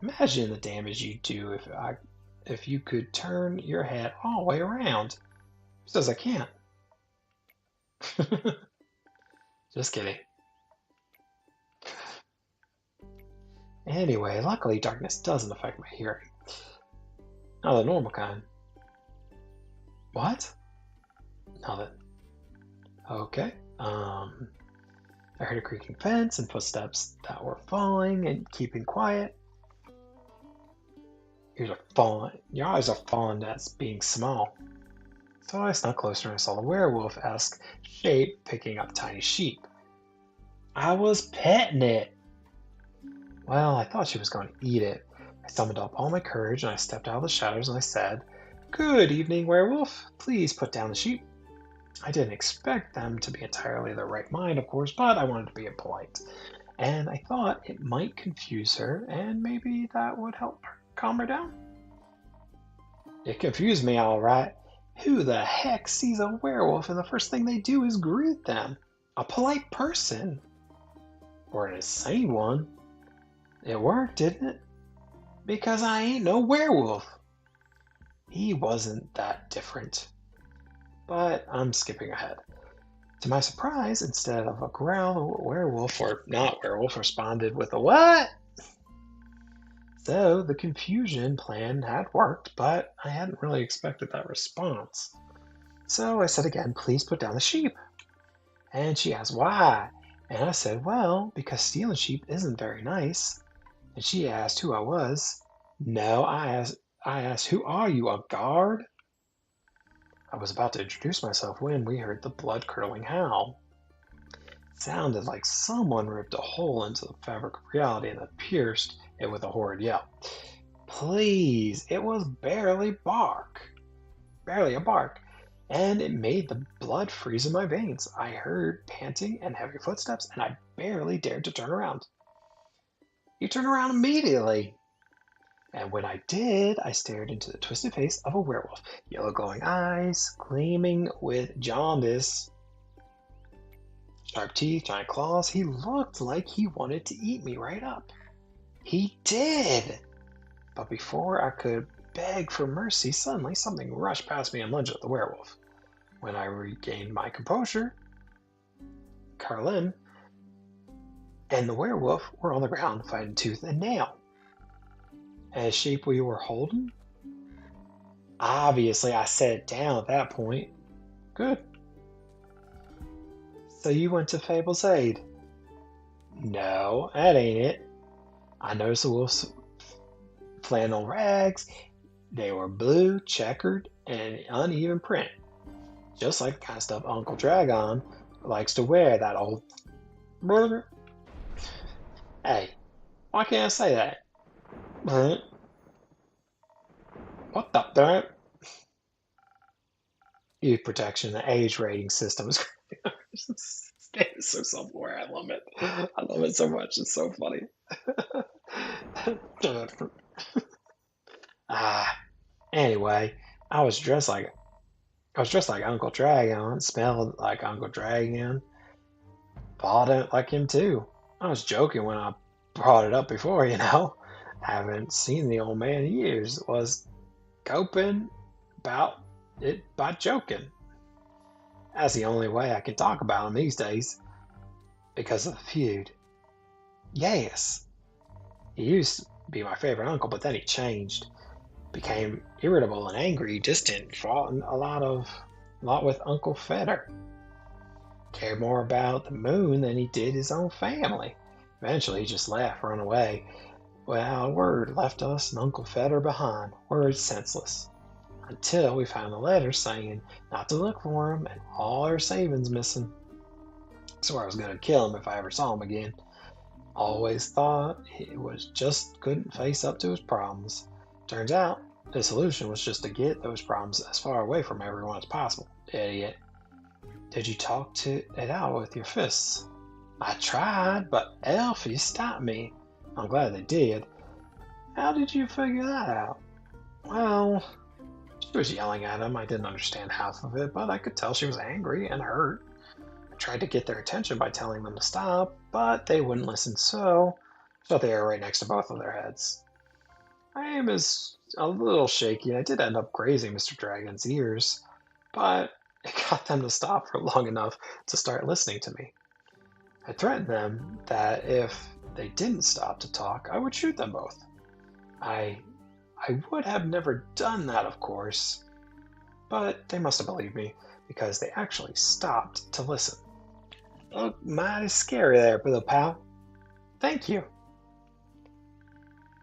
Imagine the damage you'd do if you could turn your head all the way around. Says I can't. Just kidding. Anyway, luckily darkness doesn't affect my hearing. Not the normal kind. What? Not okay. I heard a creaking fence and footsteps that were falling and keeping quiet. Your eyes are falling at being small. So I snuck closer and I saw the werewolf-esque shape picking up tiny sheep. I was petting it. Well, I thought she was going to eat it. I summoned up all my courage and I stepped out of the shadows and I said, "Good evening, werewolf. Please put down the sheep." I didn't expect them to be entirely their right mind, of course, but I wanted to be polite. And I thought it might confuse her, and maybe that would help calm her down. It confused me, all right. Who the heck sees a werewolf and the first thing they do is greet them? A polite person. Or an insane one. It worked, didn't it? Because I ain't no werewolf. He wasn't that different. But I'm skipping ahead. To my surprise, instead of a growl, the werewolf, or not werewolf, responded with a what? So the confusion plan had worked, but I hadn't really expected that response. So I said again, "Please put down the sheep." And she asked why. And I said, well, because stealing sheep isn't very nice. And she asked who I was. No, I asked, who are you, a guard? I was about to introduce myself when we heard the blood-curdling howl. It sounded like someone ripped a hole into the fabric of reality and then pierced it with a horrid yell. Please, it was barely a bark, and it made the blood freeze in my veins. I heard panting and heavy footsteps, and I barely dared to turn around. You turn around immediately. And when I did, I stared into the twisted face of a werewolf, yellow glowing eyes, gleaming with jaundice, sharp teeth, giant claws. He looked like he wanted to eat me right up. He did! But before I could beg for mercy, suddenly something rushed past me and lunged at the werewolf. When I regained my composure, Carlin and the werewolf were on the ground fighting tooth and nail. As sheep we were holding? Obviously, I set it down at that point. Good. So you went to Fable's aid? No, that ain't it. I noticed the wolf's flannel rags. They were blue, checkered, and uneven print. Just like the kind of stuff Uncle Dragon likes to wear, that old brother. Hey, why can't I say that? What the? Youth protection, the age rating system is so self-aware. I love it. I love it so much. It's so funny. Anyway, I was dressed like Uncle Dragon, smelled like Uncle Dragon, thought it like him too. I was joking when I brought it up before. Haven't seen the old man in years. Was coping about it by joking. That's the only way I can talk about him these days because of the feud. Yes, he used to be my favorite uncle, but then he changed, became irritable and angry, distant, fought a lot with Uncle Feder. Cared more about the moon than he did his own family. Eventually, he just left, run away, without a word, left us and Uncle Feder behind, worried senseless. Until we found a letter saying not to look for him and all our savings missing. Swore I was going to kill him if I ever saw him again. Always thought he was just couldn't face up to his problems. Turns out the solution was just to get those problems as far away from everyone as possible. Idiot. Did you talk it out with your fists? I tried, but Elfie stopped me. I'm glad they did. How did you figure that out? Well, she was yelling at him. I didn't understand half of it, but I could tell she was angry and hurt. I tried to get their attention by telling them to stop, but they wouldn't listen, so shut the air right next to both of their heads. My aim is a little shaky, and I did end up grazing Mr. Dragon's ears, but it got them to stop for long enough to start listening to me. I threatened them that if they didn't stop to talk, I would shoot them both. I I would have never done that, of course, but they must have believed me because they actually stopped to listen. Look mighty scary there, little pal. Thank you.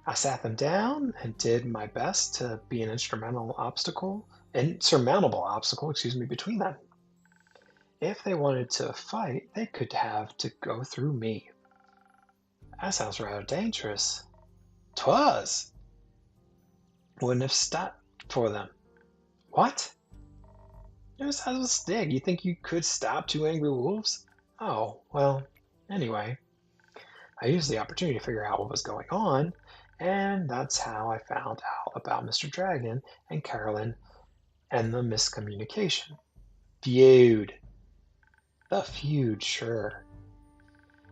I sat them down and did my best to be insurmountable obstacle, between them. If they wanted to fight, they could have to go through me. That sounds rather dangerous. 'Twas. Wouldn't have stopped for them. What? It was as a stick. You think you could stop two angry wolves? Oh, well, anyway, I used the opportunity to figure out what was going on, and that's how I found out about Mr. Dragon and Carolyn and the miscommunication. Feud. The feud, sure.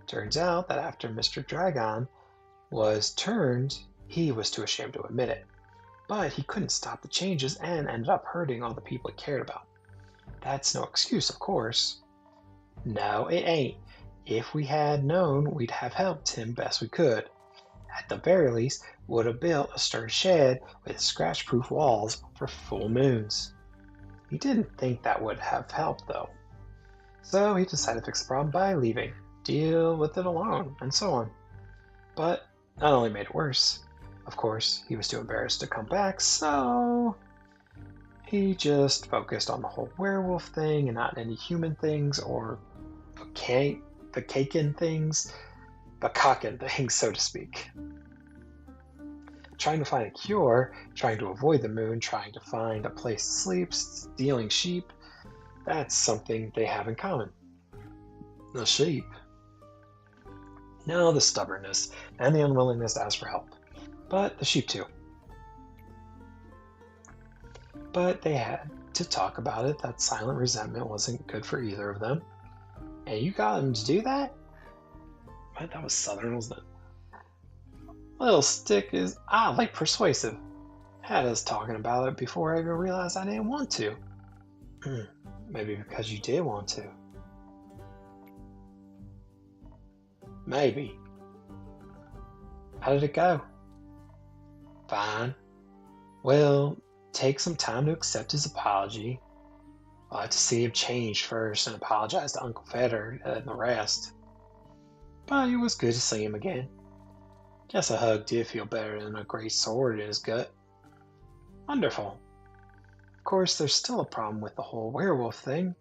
Turns out that after Mr. Dragon was turned, he was too ashamed to admit it. But he couldn't stop the changes and ended up hurting all the people he cared about. That's no excuse, of course. No, it ain't. If we had known, we'd have helped him best we could. At the very least, would have built a sturdy shed with scratch-proof walls for full moons. He didn't think that would have helped, though. So he decided to fix the problem by leaving, deal with it alone, and so on. But that only made it worse. Of course, he was too embarrassed to come back, so he just focused on the whole werewolf thing and not any human things or the caken things, the cockin things, so to speak. Trying to find a cure, trying to avoid the moon, trying to find a place to sleep, stealing sheep, that's something they have in common. The sheep. No, the stubbornness and the unwillingness to ask for help. But the sheep too. But they had to talk about it. That silent resentment wasn't good for either of them. And you got them to do that? What? That was Southern, wasn't it? Little stick is oddly persuasive. Had us talking about it before I even realized I didn't want to. Maybe because you did want to. Maybe. How did it go? Fine. Well, take some time to accept his apology. I'll have to see him change first and apologize to Uncle Feder and the rest. But it was good to see him again. Guess a hug did feel better than a great sword in his gut. Wonderful. Of course, there's still a problem with the whole werewolf thing.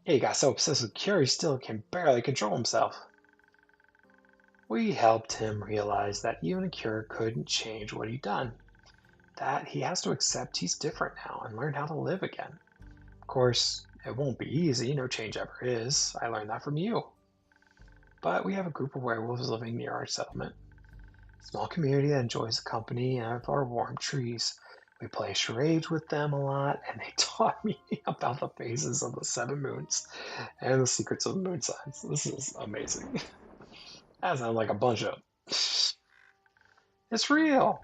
He got so obsessed with cure he still can barely control himself. We helped him realize that even a cure couldn't change what he'd done. That he has to accept he's different now and learn how to live again. Of course, it won't be easy, no change ever is. I learned that from you. But we have a group of werewolves living near our settlement. A small community that enjoys the company of our warm trees. We play charades with them a lot, and they taught me about the phases of the seven moons and the secrets of the moon signs. This is amazing. That sounds like a bunch of It's real.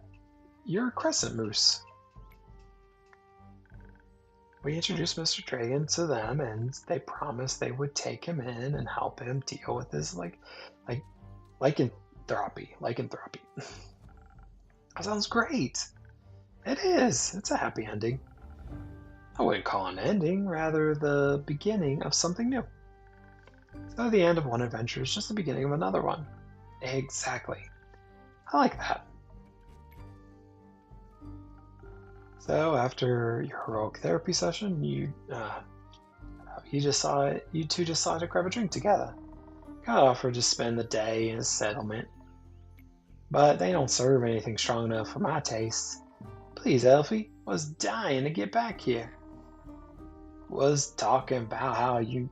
You're a crescent moose. We introduced Mr. Dragon to them, and they promised they would take him in and help him deal with his like lycanthropy. Lycanthropy. That sounds great. It is. It's a happy ending. I wouldn't call it an ending, rather the beginning of something new. So the end of one adventure is just the beginning of another one. Exactly. I like that. So after your heroic therapy session, you two decided to grab a drink together. Got offered to spend the day in a settlement, but they don't serve anything strong enough for my taste. Please, Elfie, was dying to get back here. Was talking about how they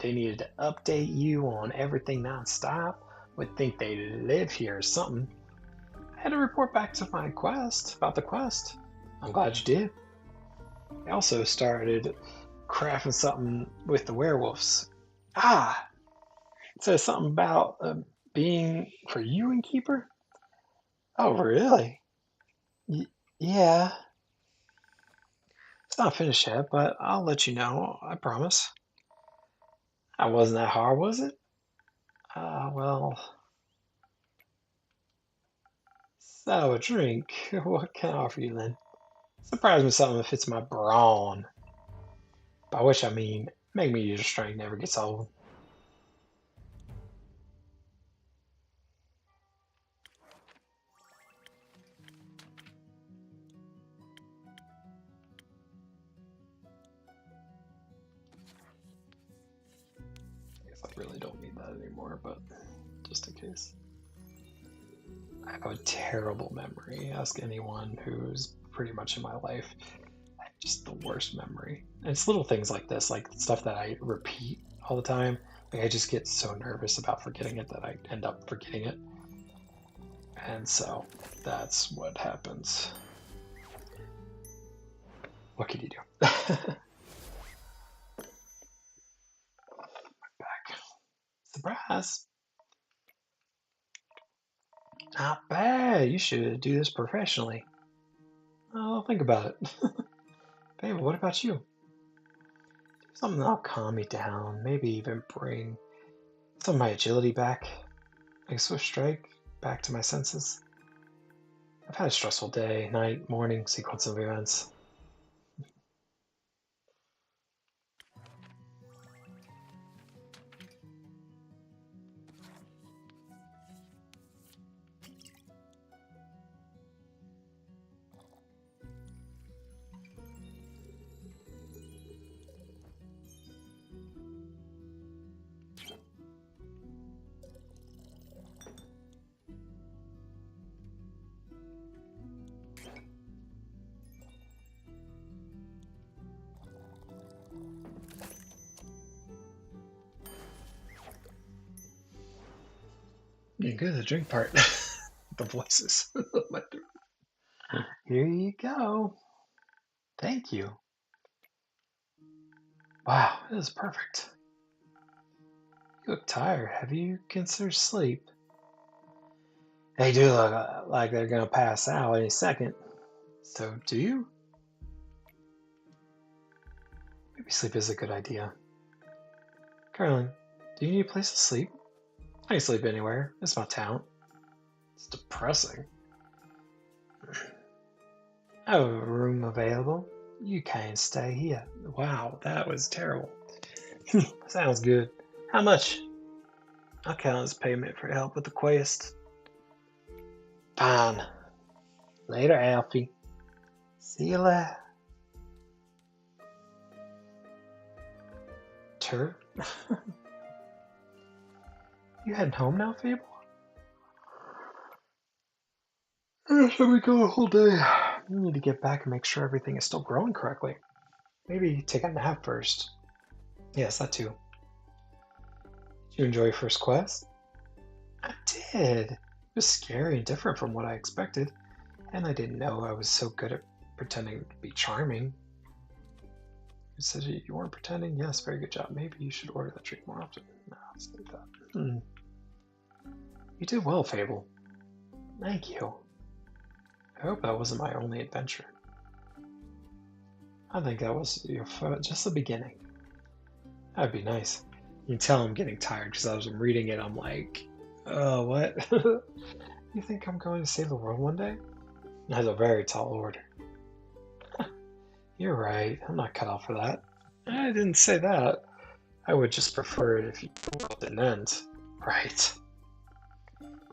needed to update you on everything nonstop. Would think they live here or something. I had to report back to my quest about the quest. I'm glad you did. I also started crafting something with the werewolves. Ah, it says something about being for you and Keeper. Oh, really? Y- yeah. It's not finished yet, but I'll let you know. I promise. That wasn't that hard, was it? Well, so a drink. What can I offer you then? Surprise me something that fits my brawn. By which I mean, make me use your strength never gets old. I guess I really don't need that anymore, but just in case. I have a terrible memory. Ask anyone who's pretty much in my life. I have just the worst memory. And it's little things like this, like stuff that I repeat all the time. Like I just get so nervous about forgetting it that I end up forgetting it. And so that's what happens. What can you do? Back. Surprise! Not bad. You should do this professionally. I'll think about it. Babe, what about you? Something that'll calm me down. Maybe even bring some of my agility back. Like a swift strike back to my senses. I've had a stressful day, night, morning sequence of events. You're good at the drink part. The voices. Here you go. Thank you. Wow, this is perfect. You look tired. Have you considered sleep? They do look like they're gonna pass out any second. So, do you? Maybe sleep is a good idea. Carolyn, do you need a place to sleep? I can sleep anywhere. It's my town. It's depressing. I have a room available. You can stay here. Wow, that was terrible. Sounds good. How much? I'll count as payment for help with the quest. Fine. Later, Alfie. See you later. Tur? You heading home now, Fable? Yes, we go a whole day. You need to get back and make sure everything is still growing correctly. Maybe take a nap first. Yes, that too. Did you enjoy your first quest? I did. It was scary and different from what I expected, and I didn't know I was so good at pretending to be charming. You said you weren't pretending? Yes, very good job. Maybe you should order that drink more often. No, let's leave that. You did well, Fable. Thank you. hope that wasn't my only adventure. I think that was just the beginning. That'd be nice. You can tell I'm getting tired because as I'm reading it, I'm like, oh, what? You think I'm going to save the world one day? That's a very tall order. You're right. I'm not cut out for that. I didn't say that. I would just prefer it if you didn't end. Right.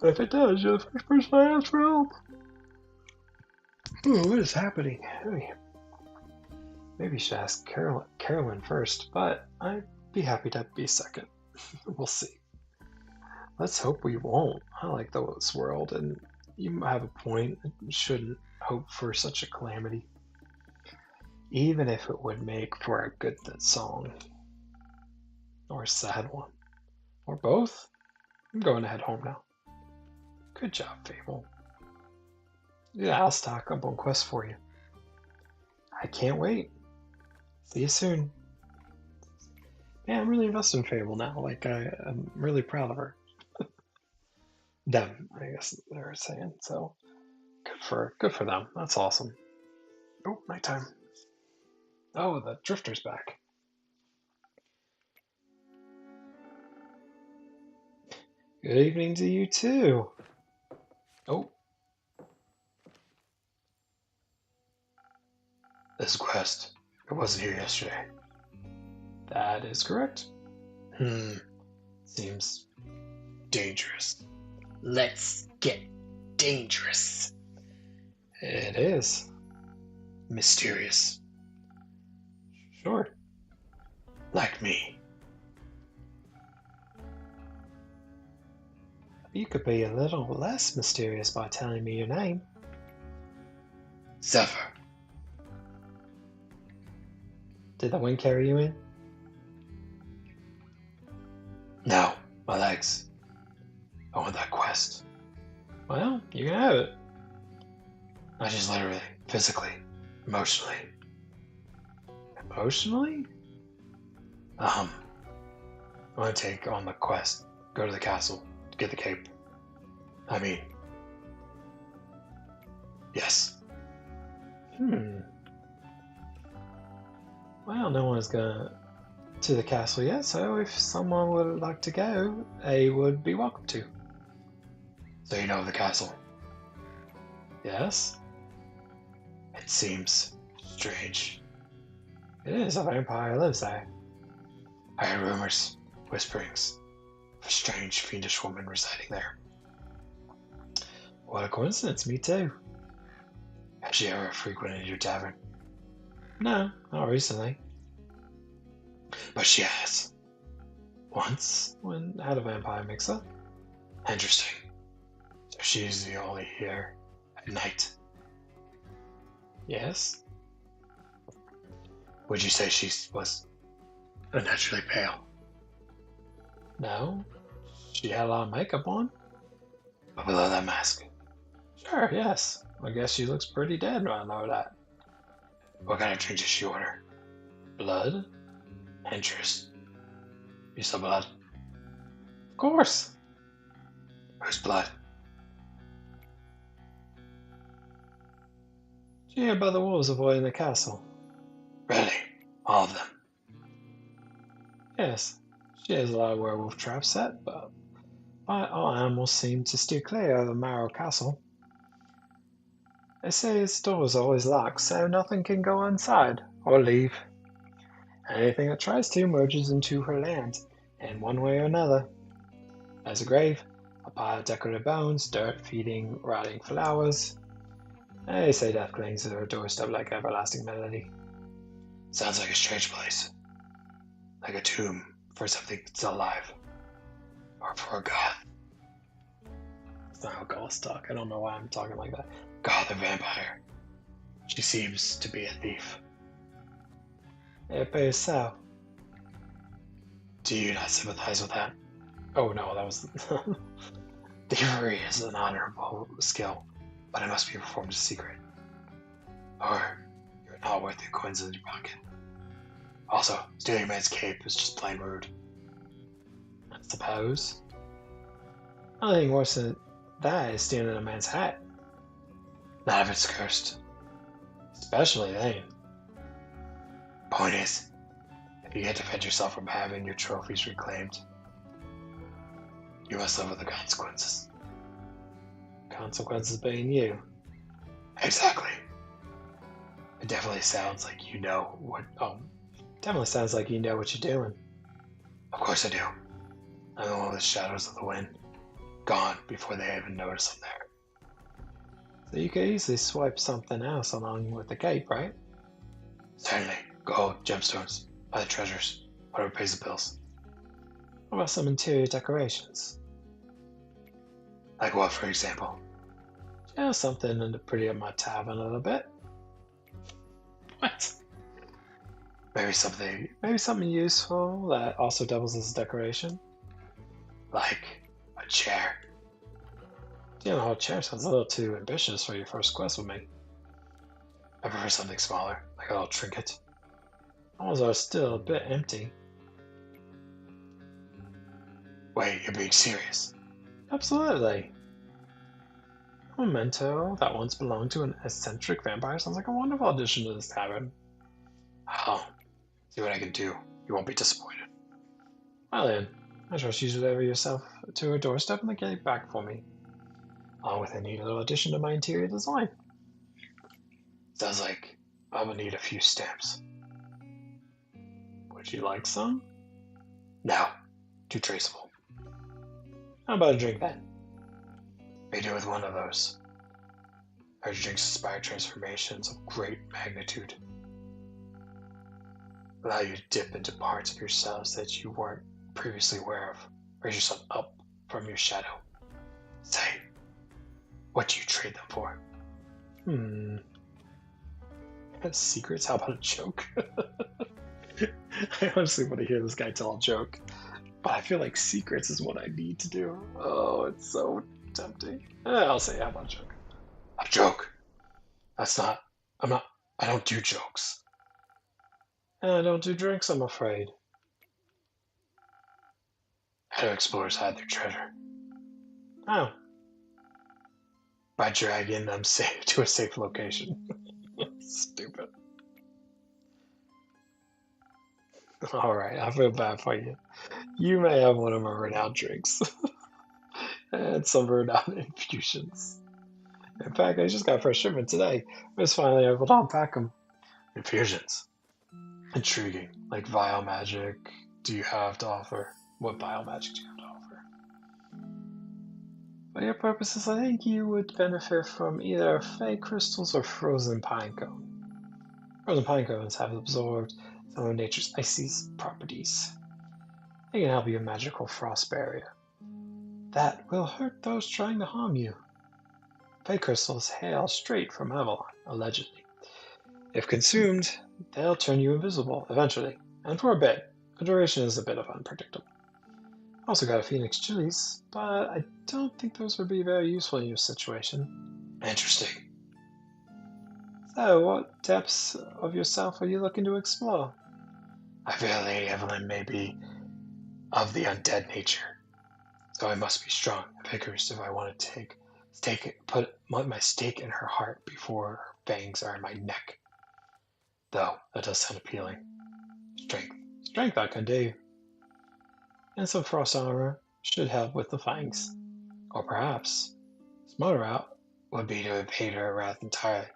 But if it does, you're the first person I ask for help. Ooh, what is happening? Hey, maybe you should ask Carolyn first, but I'd be happy to be second. We'll see. Let's hope we won't. I like this world, and you have a point. You shouldn't hope for such a calamity. Even if it would make for a good song. Or a sad one. Or both. I'm going to head home now. Good job, Fable. Yeah, I'll stock up on quests for you. I can't wait. See you soon. Yeah, I'm really invested in Fable now. Like, I'm really proud of her. Them, I guess they were saying. So, good for them. That's awesome. Oh, nighttime. Oh, the Drifter's back. Good evening to you too. Oh. This quest. It wasn't here yesterday. That is correct. Seems dangerous. Let's get dangerous. It is. Mysterious. Sure. Like me. You could be a little less mysterious by telling me your name. Zephyr. Did the wind carry you in? No, my legs. I want that quest. Well, you can have it. Not just literally, physically, emotionally. Emotionally? I want to take on the quest. Go to the castle. Get the cape. I mean, yes. Well, no one's gone to the castle yet, so if someone would like to go, they would be welcome to. So you know of the castle? Yes. It seems strange. It is. A vampire lives there. I heard rumors, whisperings, of a strange, fiendish woman residing there. What a coincidence, me too. Has she ever frequented your tavern? No, not recently. But she has. Once, when I had a vampire mixer. Interesting. So she's the only here at night. Yes. Would you say she was unnaturally pale? No. She had a lot of makeup on. But below that mask? Sure, yes. I guess she looks pretty dead when I know that. What kind of drink does she order? Blood? Interest. You saw blood? Of course. Whose blood? She had by the wolves avoiding the castle. Really? All of them? Yes. She has a lot of werewolf traps set, but all animals seem to steer clear of the Marrow Castle. They say its doors are always locked, so nothing can go inside or leave. Anything that tries to merges into her land, in one way or another. There's a grave, a pile of decorative bones, dirt feeding rotting flowers. They say death clings to her doorstep like everlasting melody. Sounds like a strange place. Like a tomb for something that's alive. Or for a god. It's not how ghosts talk. I don't know why I'm talking like that. God, the vampire. She seems to be a thief. It appears so. Do you not sympathize with that? Oh no, that was... Thievery is an honorable skill, but it must be performed in secret. Or you're not worth the coins in your pocket. Also, stealing a man's cape is just plain rude. I suppose. Only thing worse than that is stealing a man's hat. None of it's cursed, especially Lane. Point is, if you can't defend yourself from having your trophies reclaimed, you must live with the consequences. Consequences being you. Exactly. It definitely sounds like you know what. Definitely sounds like you know what you're doing. Of course I do. I'm the one with the shadows of the wind. Gone before they even notice I'm there. So you could easily swipe something else along with the cape, right? Certainly. Gold, gemstones, other treasures, whatever pays the bills. What about some interior decorations? Like what, for example? Yeah, something to pretty up my tavern a little bit. What? Maybe something useful that also doubles as a decoration. Like a chair. A chair sounds a little too ambitious for your first quest with me. I prefer something smaller, like a little trinket. Walls are still a bit empty. Wait, you're being serious? Absolutely. A memento that once belonged to an eccentric vampire sounds like a wonderful addition to this tavern. Oh, see what I can do. You won't be disappointed. Well then, I trust you to deliver yourself to her doorstep and then get it back for me, along with a neat little addition to my interior design. Sounds like I will need a few stamps. Would you like some? No, too traceable. How about a drink then? May do with one of those. Our drinks inspire transformations of great magnitude. Allow you to dip into parts of yourselves that you weren't previously aware of. Raise yourself up from your shadow. Say, what do you trade them for? Hmm. Secrets? How about a joke? I honestly want to hear this guy tell a joke, but I feel like secrets is what I need to do. Oh, it's so tempting. I'll say, how about a joke? A joke? That's not. I'm not. I don't do jokes. And I don't do drinks, I'm afraid. How do explorers hide their treasure? Oh, by dragging them safe to a safe location. Stupid. All right, I feel bad for you. You may have one of my renowned drinks and some renowned infusions. In fact, I just got a fresh shipment today. I was finally able to unpack them. Infusions. Intriguing. Like vile magic. Do you have to offer? What vile magic do you have to offer? For your purposes, I think you would benefit from either fake crystals or frozen pine cone. Frozen pine cones have absorbed some of nature's icy properties. They can help you with magical frost barrier. That will hurt those trying to harm you. Fey crystals hail straight from Avalon, allegedly. If consumed, they'll turn you invisible, eventually, and for a bit. The duration is a bit of unpredictable. Also got a Phoenix chilies, but I don't think those would be very useful in your situation. Interesting. So, what depths of yourself are you looking to explore? I feel Lady Evelyn may be of the undead nature, so I must be strong and vigorous if I want to put my stake in her heart before her fangs are in my neck. Though that does sound appealing. Strength I can do, and some frost armor should help with the fangs. Or perhaps, smarter route would be to evade her wrath entirely,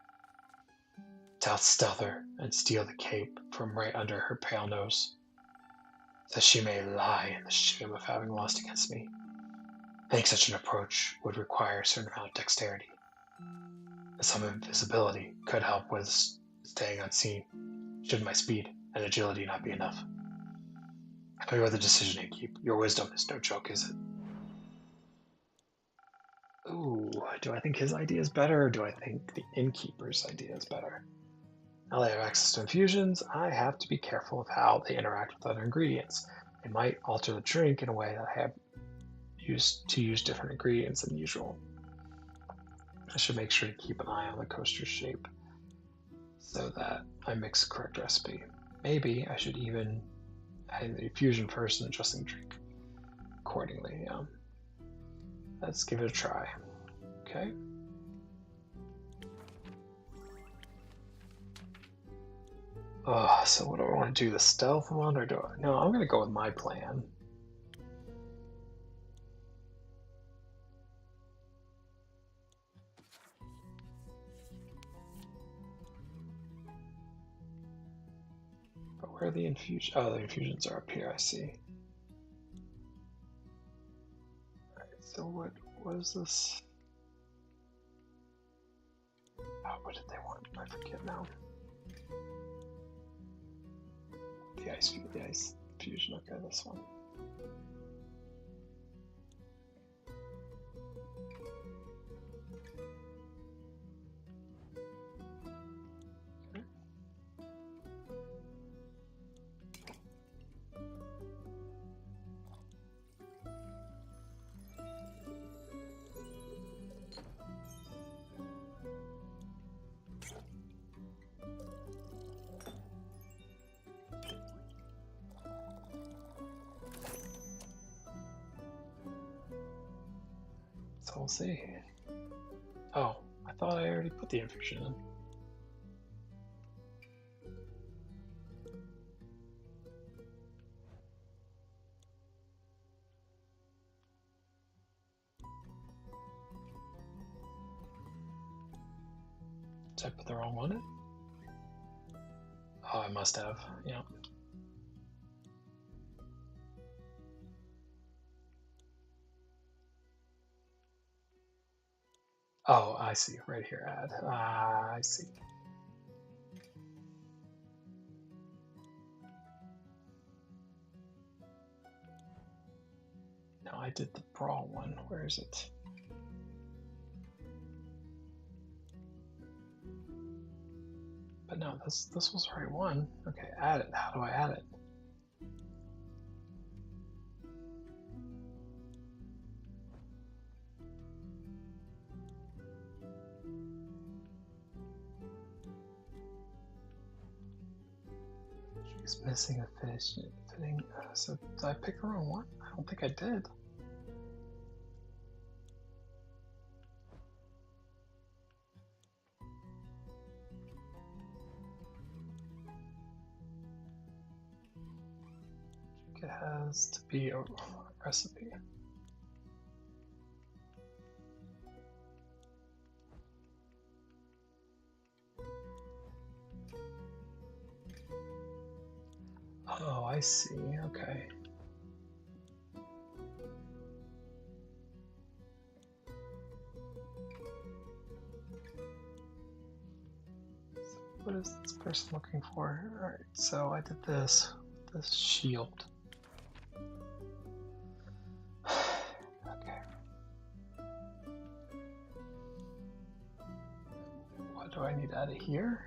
to outstealth her and steal the cape from right under her pale nose, so she may lie in the shame of having lost against me. I think such an approach would require a certain amount of dexterity, and some invisibility could help with staying unseen, should my speed and agility not be enough. Tell me what the decision you keep. Your wisdom is no joke, is it? Ooh, do I think his idea is better, or do I think the innkeeper's idea is better? Now that I have access to infusions, I have to be careful of how they interact with other ingredients. They might alter the drink in a way that I have used to use different ingredients than usual. I should make sure to keep an eye on the coaster's shape so that I mix the correct recipe. Maybe I should even add the infusion first and adjusting the drink accordingly. Let's give it a try. Okay. So what do I want to do? The stealth one, or do I? No, I'm gonna go with my plan. But where are the infusion? Oh, the infusions are up here. I see. Alright, so what is this? Oh, what did they want? I forget now. The ice fusion. Okay, this one. So we'll see. Oh, I thought I already put the infusion in. Did I put the wrong one in? Oh, I must have. Yeah. Oh, I see. Right here, add. I see. No, I did the brawl one. Where is it? But no, this was the right one. Okay, add it. How do I add it? She's missing a fish. Fitting. So did I pick the wrong one? I don't think I did. It has to be a recipe. Oh, I see. Okay. So what is this person looking for? Alright, so I did this shield. Okay. What do I need out of here?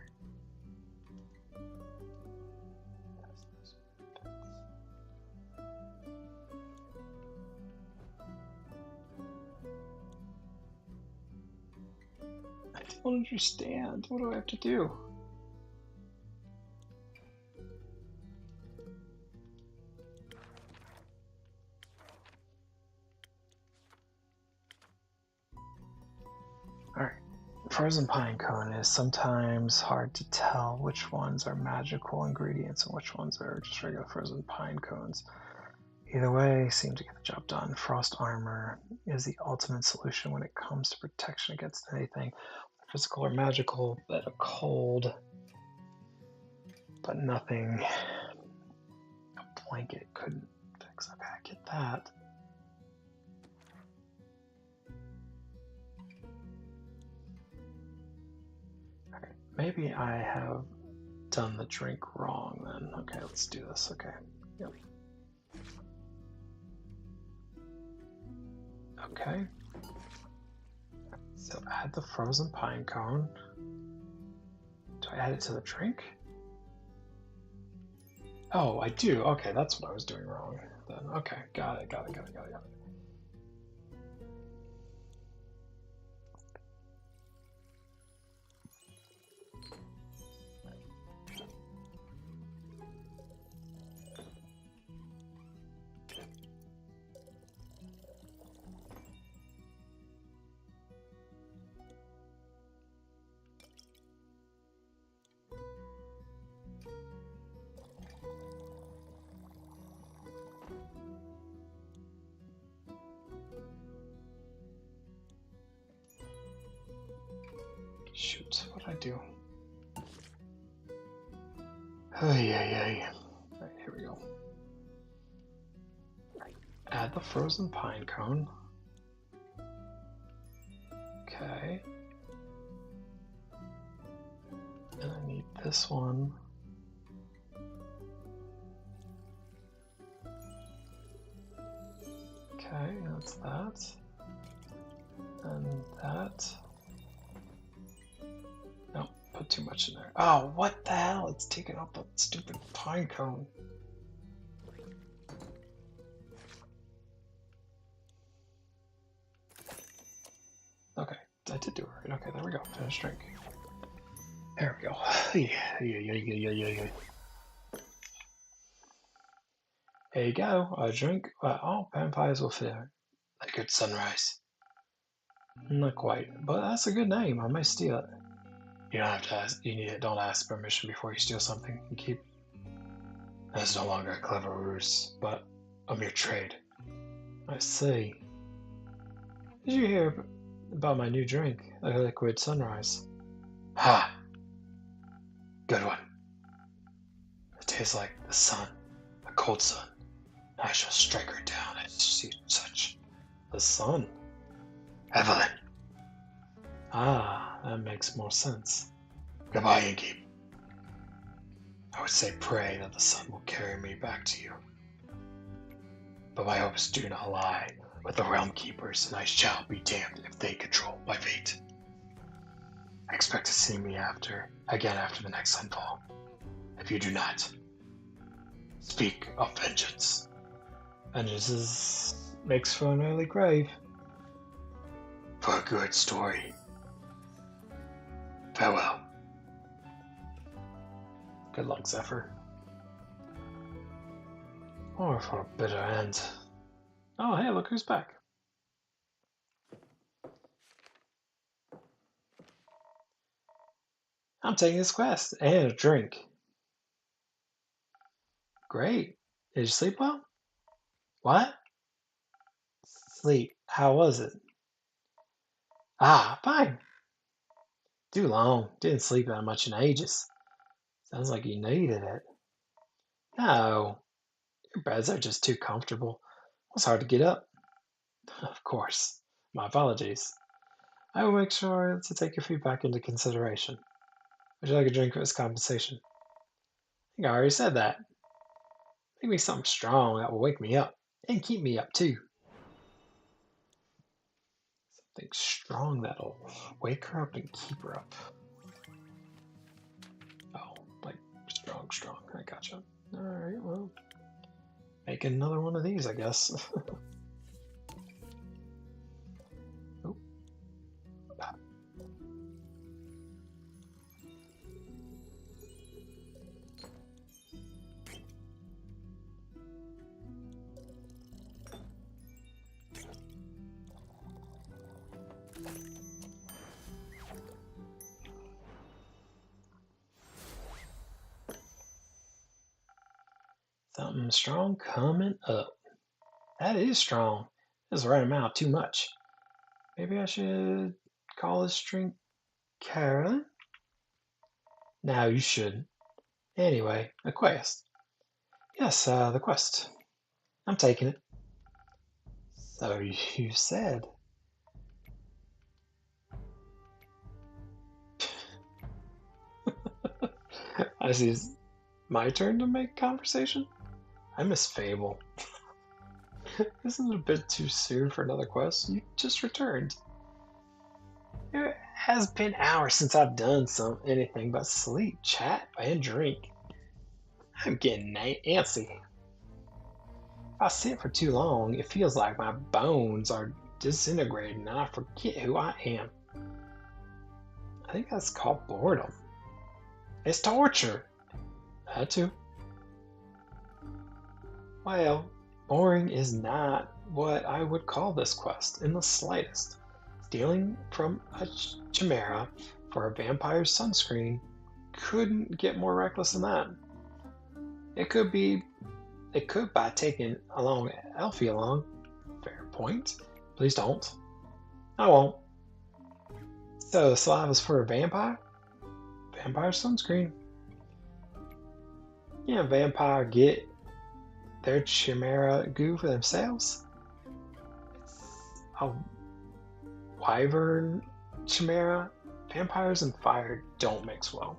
I don't understand. What do I have to do? Alright. Frozen pine cone is sometimes hard to tell which ones are magical ingredients and which ones are just regular frozen pine cones. Either way, seem to get the job done. Frost armor is the ultimate solution when it comes to protection against anything physical or magical, but a cold, but nothing a blanket couldn't fix. Okay, I get that. Alright, maybe I have done the drink wrong then. Okay, let's do this. Okay. Yep. Okay. So add the frozen pine cone. Do I add it to the drink? Oh, I do. Okay, that's what I was doing wrong then. Okay, got it. Shoot, what'd I do? Ay. Alright, here we go. Add the frozen pine cone. Okay. And I need this one. Okay, that's that. And that. No, put too much in there. Oh, what the hell? It's taking up the stupid pine cone. Okay, I did do it right. Okay, there we go. Finish drink. There we go. Yeah. There you go. A drink that all vampires will fear. A good sunrise. Not quite, but that's a good name. I may steal it. You don't have to ask. Don't ask permission before you steal something. You keep. That's no longer a clever ruse, but a mere trade. I see. Did you hear about my new drink, a liquid sunrise? Ha! Good one. It tastes like the sun, a cold sun. I shall strike her down as such. The sun? Evelyn. Ah, that makes more sense. Goodbye, Inky. I would say pray that the sun will carry me back to you. But my hopes do not lie with the realm keepers, and I shall be damned if they control my fate. I expect to see me again after the next sunfall. If you do not, speak of vengeance. Vengeance makes for an early grave. For a good story. Farewell. Good luck, Zephyr. Or for a bitter end. Oh, hey, look who's back. I'm taking this quest and a drink. Great. Did you sleep well? What? Sleep. How was it? Ah, fine. Too long. Didn't sleep that much in ages. Sounds like you needed it. No, your beds are just too comfortable. It was hard to get up. Of course. My apologies. I will make sure to take your feedback into consideration. Would you like a drink as compensation? I think I already said that. Make me something strong that will wake me up. And keep me up too. Something strong that'll wake her up and keep her up. Oh, like strong. I gotcha. Alright, well. Make another one of these, I guess. Oh. Ah. Something strong coming up. That is strong. That's the right amount, too much. Maybe I should call this drink Carolyn? No, you shouldn't. Anyway, a quest. Yes, the quest. I'm taking it. So you said. I see it's my turn to make conversation? I miss Fable. Isn't it a bit too soon for another quest? You just returned. It has been hours since I've done anything but sleep, chat, and drink. I'm getting antsy. If I sit for too long, it feels like my bones are disintegrating and I forget who I am. I think that's called boredom. It's torture. That too. Well, boring is not what I would call this quest in the slightest. Stealing from a chimera for a vampire's sunscreen couldn't get more reckless than that. It could by taking along Elfie along. Fair point. Please don't. I won't. So, Slav is for a vampire? Vampire sunscreen. Yeah, vampire get their chimera goo for themselves? It's a wyvern chimera? Vampires and fire don't mix well.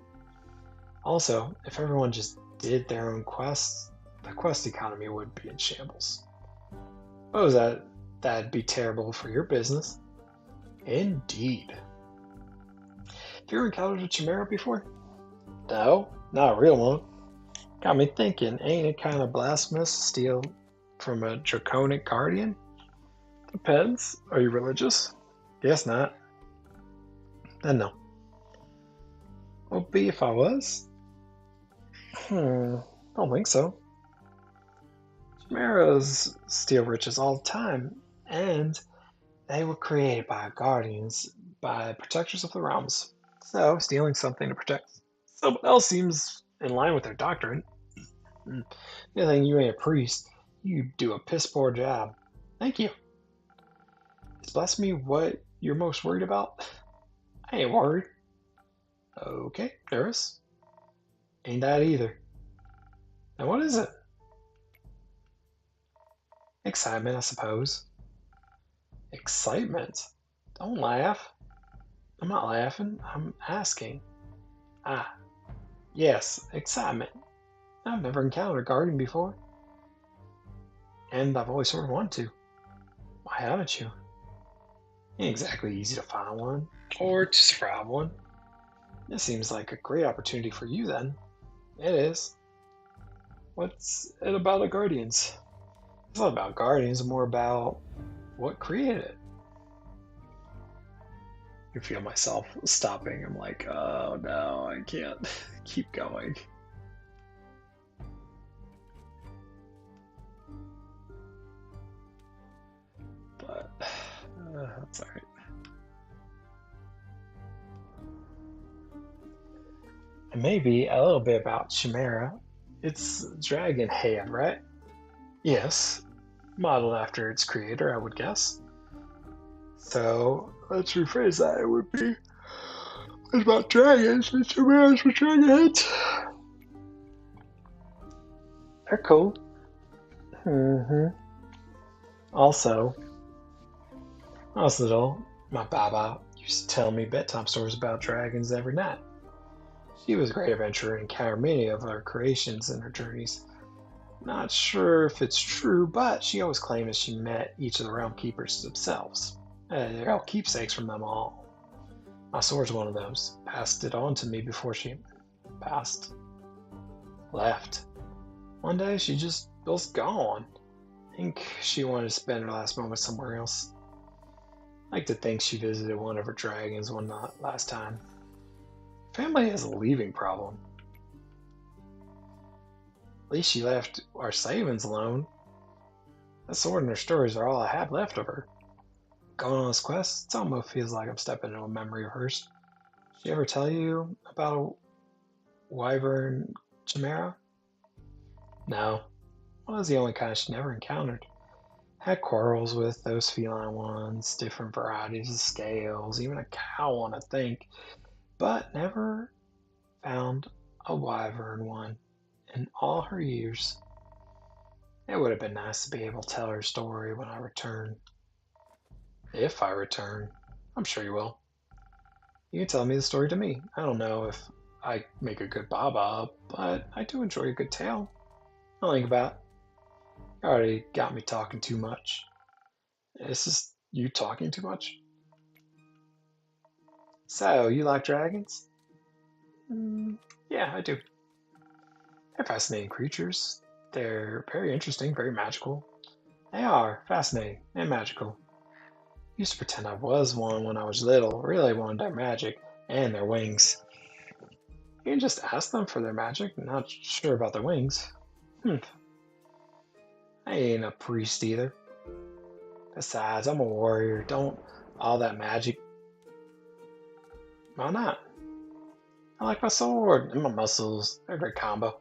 Also, if everyone just did their own quests, the quest economy would be in shambles. What was that? That'd be terrible for your business. Indeed. Have you ever encountered a chimera before? No, not a real one. Got me thinking, ain't it kind of blasphemous to steal from a draconic guardian? Depends. Are you religious? Guess not. Then no. Would be if I was? Don't think so. Chimeras steal riches all the time, and they were created by guardians, by protectors of the realms. So, stealing something to protect someone else seems in line with their doctrine. Good thing you ain't a priest. You do a piss poor job. Thank you. Is blasphemy what you're most worried about? I ain't worried. Okay, there is. Ain't that either. Now what is it? Excitement, I suppose. Excitement? Don't laugh. I'm not laughing. I'm asking. Ah, yes, excitement. I've never encountered a garden before, and I've always sort of wanted to. Why haven't you? Ain't exactly easy to find one, or to survive one. This seems like a great opportunity for you then. It is. What's it about the Guardians? It's not about Guardians, more about what created it. I feel myself stopping. I'm like, oh no, I can't keep going. But that's alright. And maybe a little bit about Chimera. It's dragon head, right? Yes, modeled after its creator, I would guess. So let's rephrase that. It would be it's about dragons and chimeras with dragon heads. They're cool. Also, when I was little, my baba used to tell me bedtime stories about dragons every night. She was a great adventurer and encountered many of our creations in her journeys. Not sure if it's true, but she always claimed that she met each of the realm keepers themselves. They're all keepsakes from them all. My sword's one of those. Passed it on to me before she passed. Left. One day she just was gone. I think she wanted to spend her last moment somewhere else. I like to think she visited one of her dragons one night last time. Family has a leaving problem. At least she left our savings alone. That sword and her stories are all I have left of her. Going on this quest, it almost feels like I'm stepping into a memory of hers. Did she ever tell you about a wyvern chimera? No. One was the only kind she never encountered. Had quarrels with those feline ones, different varieties of scales, even a cow one, I think, but never found a wyvern one in all her years. It would have been nice to be able to tell her story when I return. If I return. I'm sure you will. You can tell me the story to me. I don't know if I make a good baba, but I do enjoy a good tale. I'll think about it. You already got me talking too much. Is this you talking too much? So, you like dragons? Mm, yeah, I do. They're fascinating creatures. They're very interesting, very magical. They are fascinating and magical. Used to pretend I was one when I was little, really wanted their magic and their wings. You can just ask them for their magic, not sure about their wings. Hmm, I ain't a priest either. Besides, I'm a warrior, don't all that magic. Why not? I like my sword and my muscles, they're a great combo.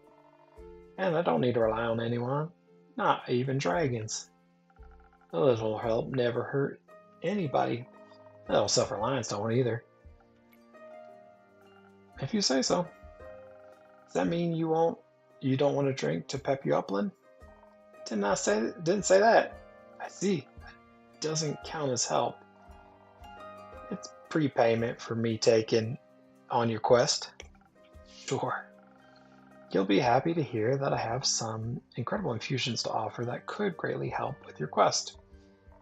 And I don't need to rely on anyone, not even dragons. A little help never hurt anybody. Little self-reliance don't either. If you say so. Does that mean you don't want to drink to pep you up, Lynn? Didn't say that. I see. Doesn't count as help. It's prepayment for me taking on your quest. Sure. You'll be happy to hear that I have some incredible infusions to offer that could greatly help with your quest.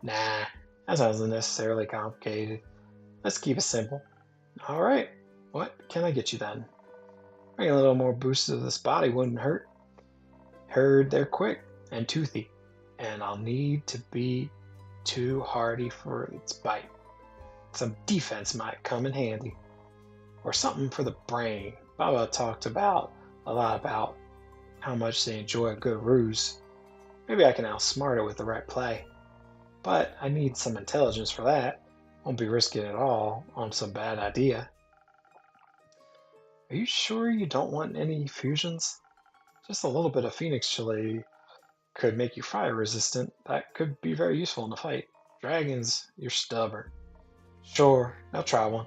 Nah, that sounds necessarily complicated. Let's keep it simple. All right, what can I get you then? Bring a little more boost to this body wouldn't hurt. Heard they're quick and toothy, and I'll need to be too hardy for its bite. Some defense might come in handy. Or something for the brain. Baba talked about a lot about how much they enjoy a good ruse. Maybe I can outsmart it with the right play. But I need some intelligence for that. Won't be risking it all on some bad idea. Are you sure you don't want any fusions? Just a little bit of phoenix chili could make you fire resistant. That could be very useful in the fight. Dragons, you're stubborn. Sure, I'll try one.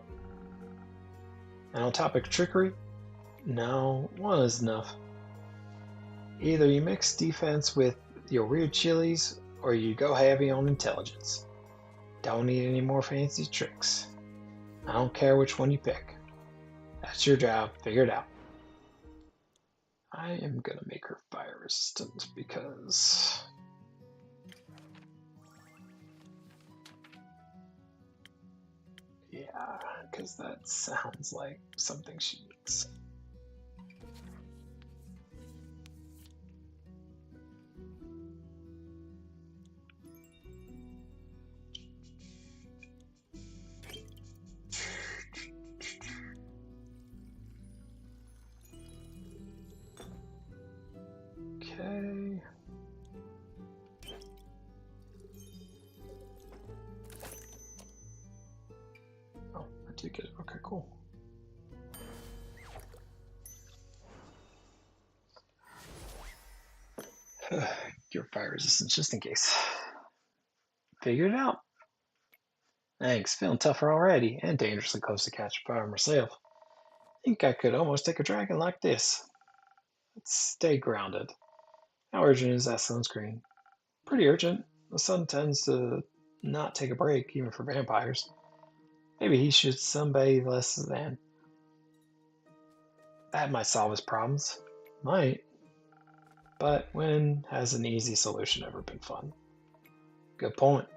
And on topic of trickery, no, one is enough. Either you mix defense with your weird chilies, or you go heavy on intelligence. Don't need any more fancy tricks. I don't care which one you pick. That's your job. Figure it out. I am gonna make her fire resistant because. Yeah, because that sounds like something she needs. Okay. Oh, I did get it. Okay, cool. Your fire resistance just in case. Figured it out. Thanks. Feeling tougher already and dangerously close to catching fire myself. Think I could almost take a dragon like this. Let's stay grounded. How urgent is that sunscreen? Pretty urgent. The sun tends to not take a break, even for vampires. Maybe he should sunbathe less than. That might solve his problems. Might. But when has an easy solution ever been fun? Good point.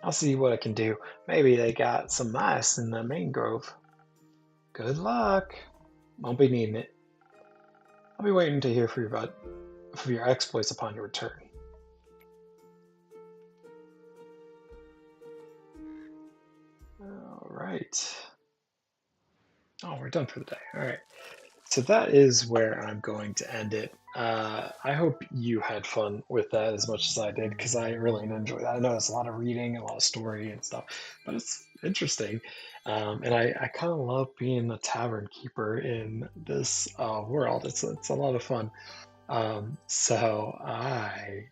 I'll see what I can do. Maybe they got some mice in the mangrove. Good luck. Won't be needing it. I'll be waiting to hear for your exploits upon your return. All right. Oh, we're done for the day. All right. So that is where I'm going to end it. I hope you had fun with that as much as I did because I really enjoy that. I know it's a lot of reading, a lot of story and stuff, but it's interesting. And I kind of love being a tavern keeper in this world. It's a lot of fun. So I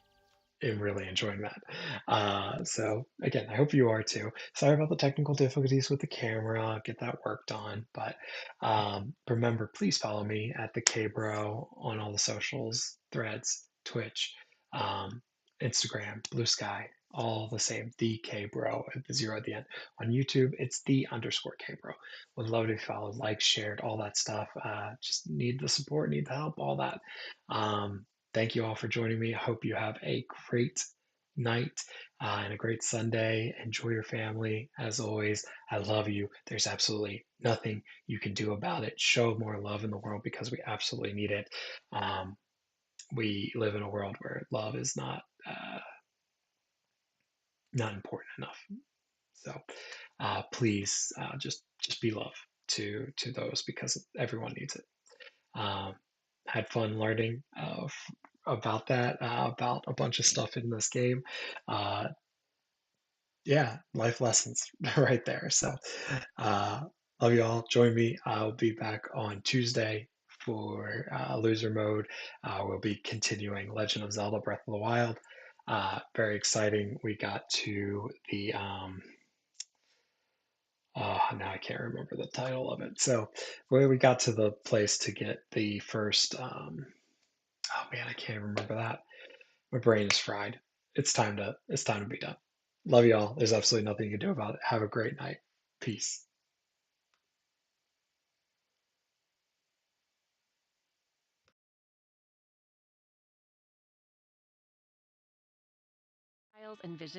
am really enjoying that. So again, I hope you are too. Sorry about the technical difficulties with the camera. Get that worked on. But remember, please follow me at the Kbro on all the socials, Threads, Twitch, um, Instagram, Blue Sky, all the same. The Kbro at the zero at the end. On YouTube, it's the underscore Kbro. Would love to be followed, like, shared, all that stuff. Just need the support, need the help, all that. Thank you all for joining me. I hope you have a great night and a great Sunday. Enjoy your family. As always, I love you. There's absolutely nothing you can do about it. Show more love in the world because we absolutely need it. Um, we live in a world where love is not important enough. So please just be love to those because everyone needs it. Um, had fun learning about that, about a bunch of stuff in this game. Uh, yeah, life lessons right there. So, uh, love you all. Join me. I'll be back on Tuesday for loser mode. We'll be continuing Legend of Zelda Breath of the Wild. Very exciting. We got to the Now I can't remember the title of it. So where we got to the place to get the first, oh man, I can't remember that. My brain is fried. It's time to be done. Love y'all. There's absolutely nothing you can do about it. Have a great night. Peace. Styles and vision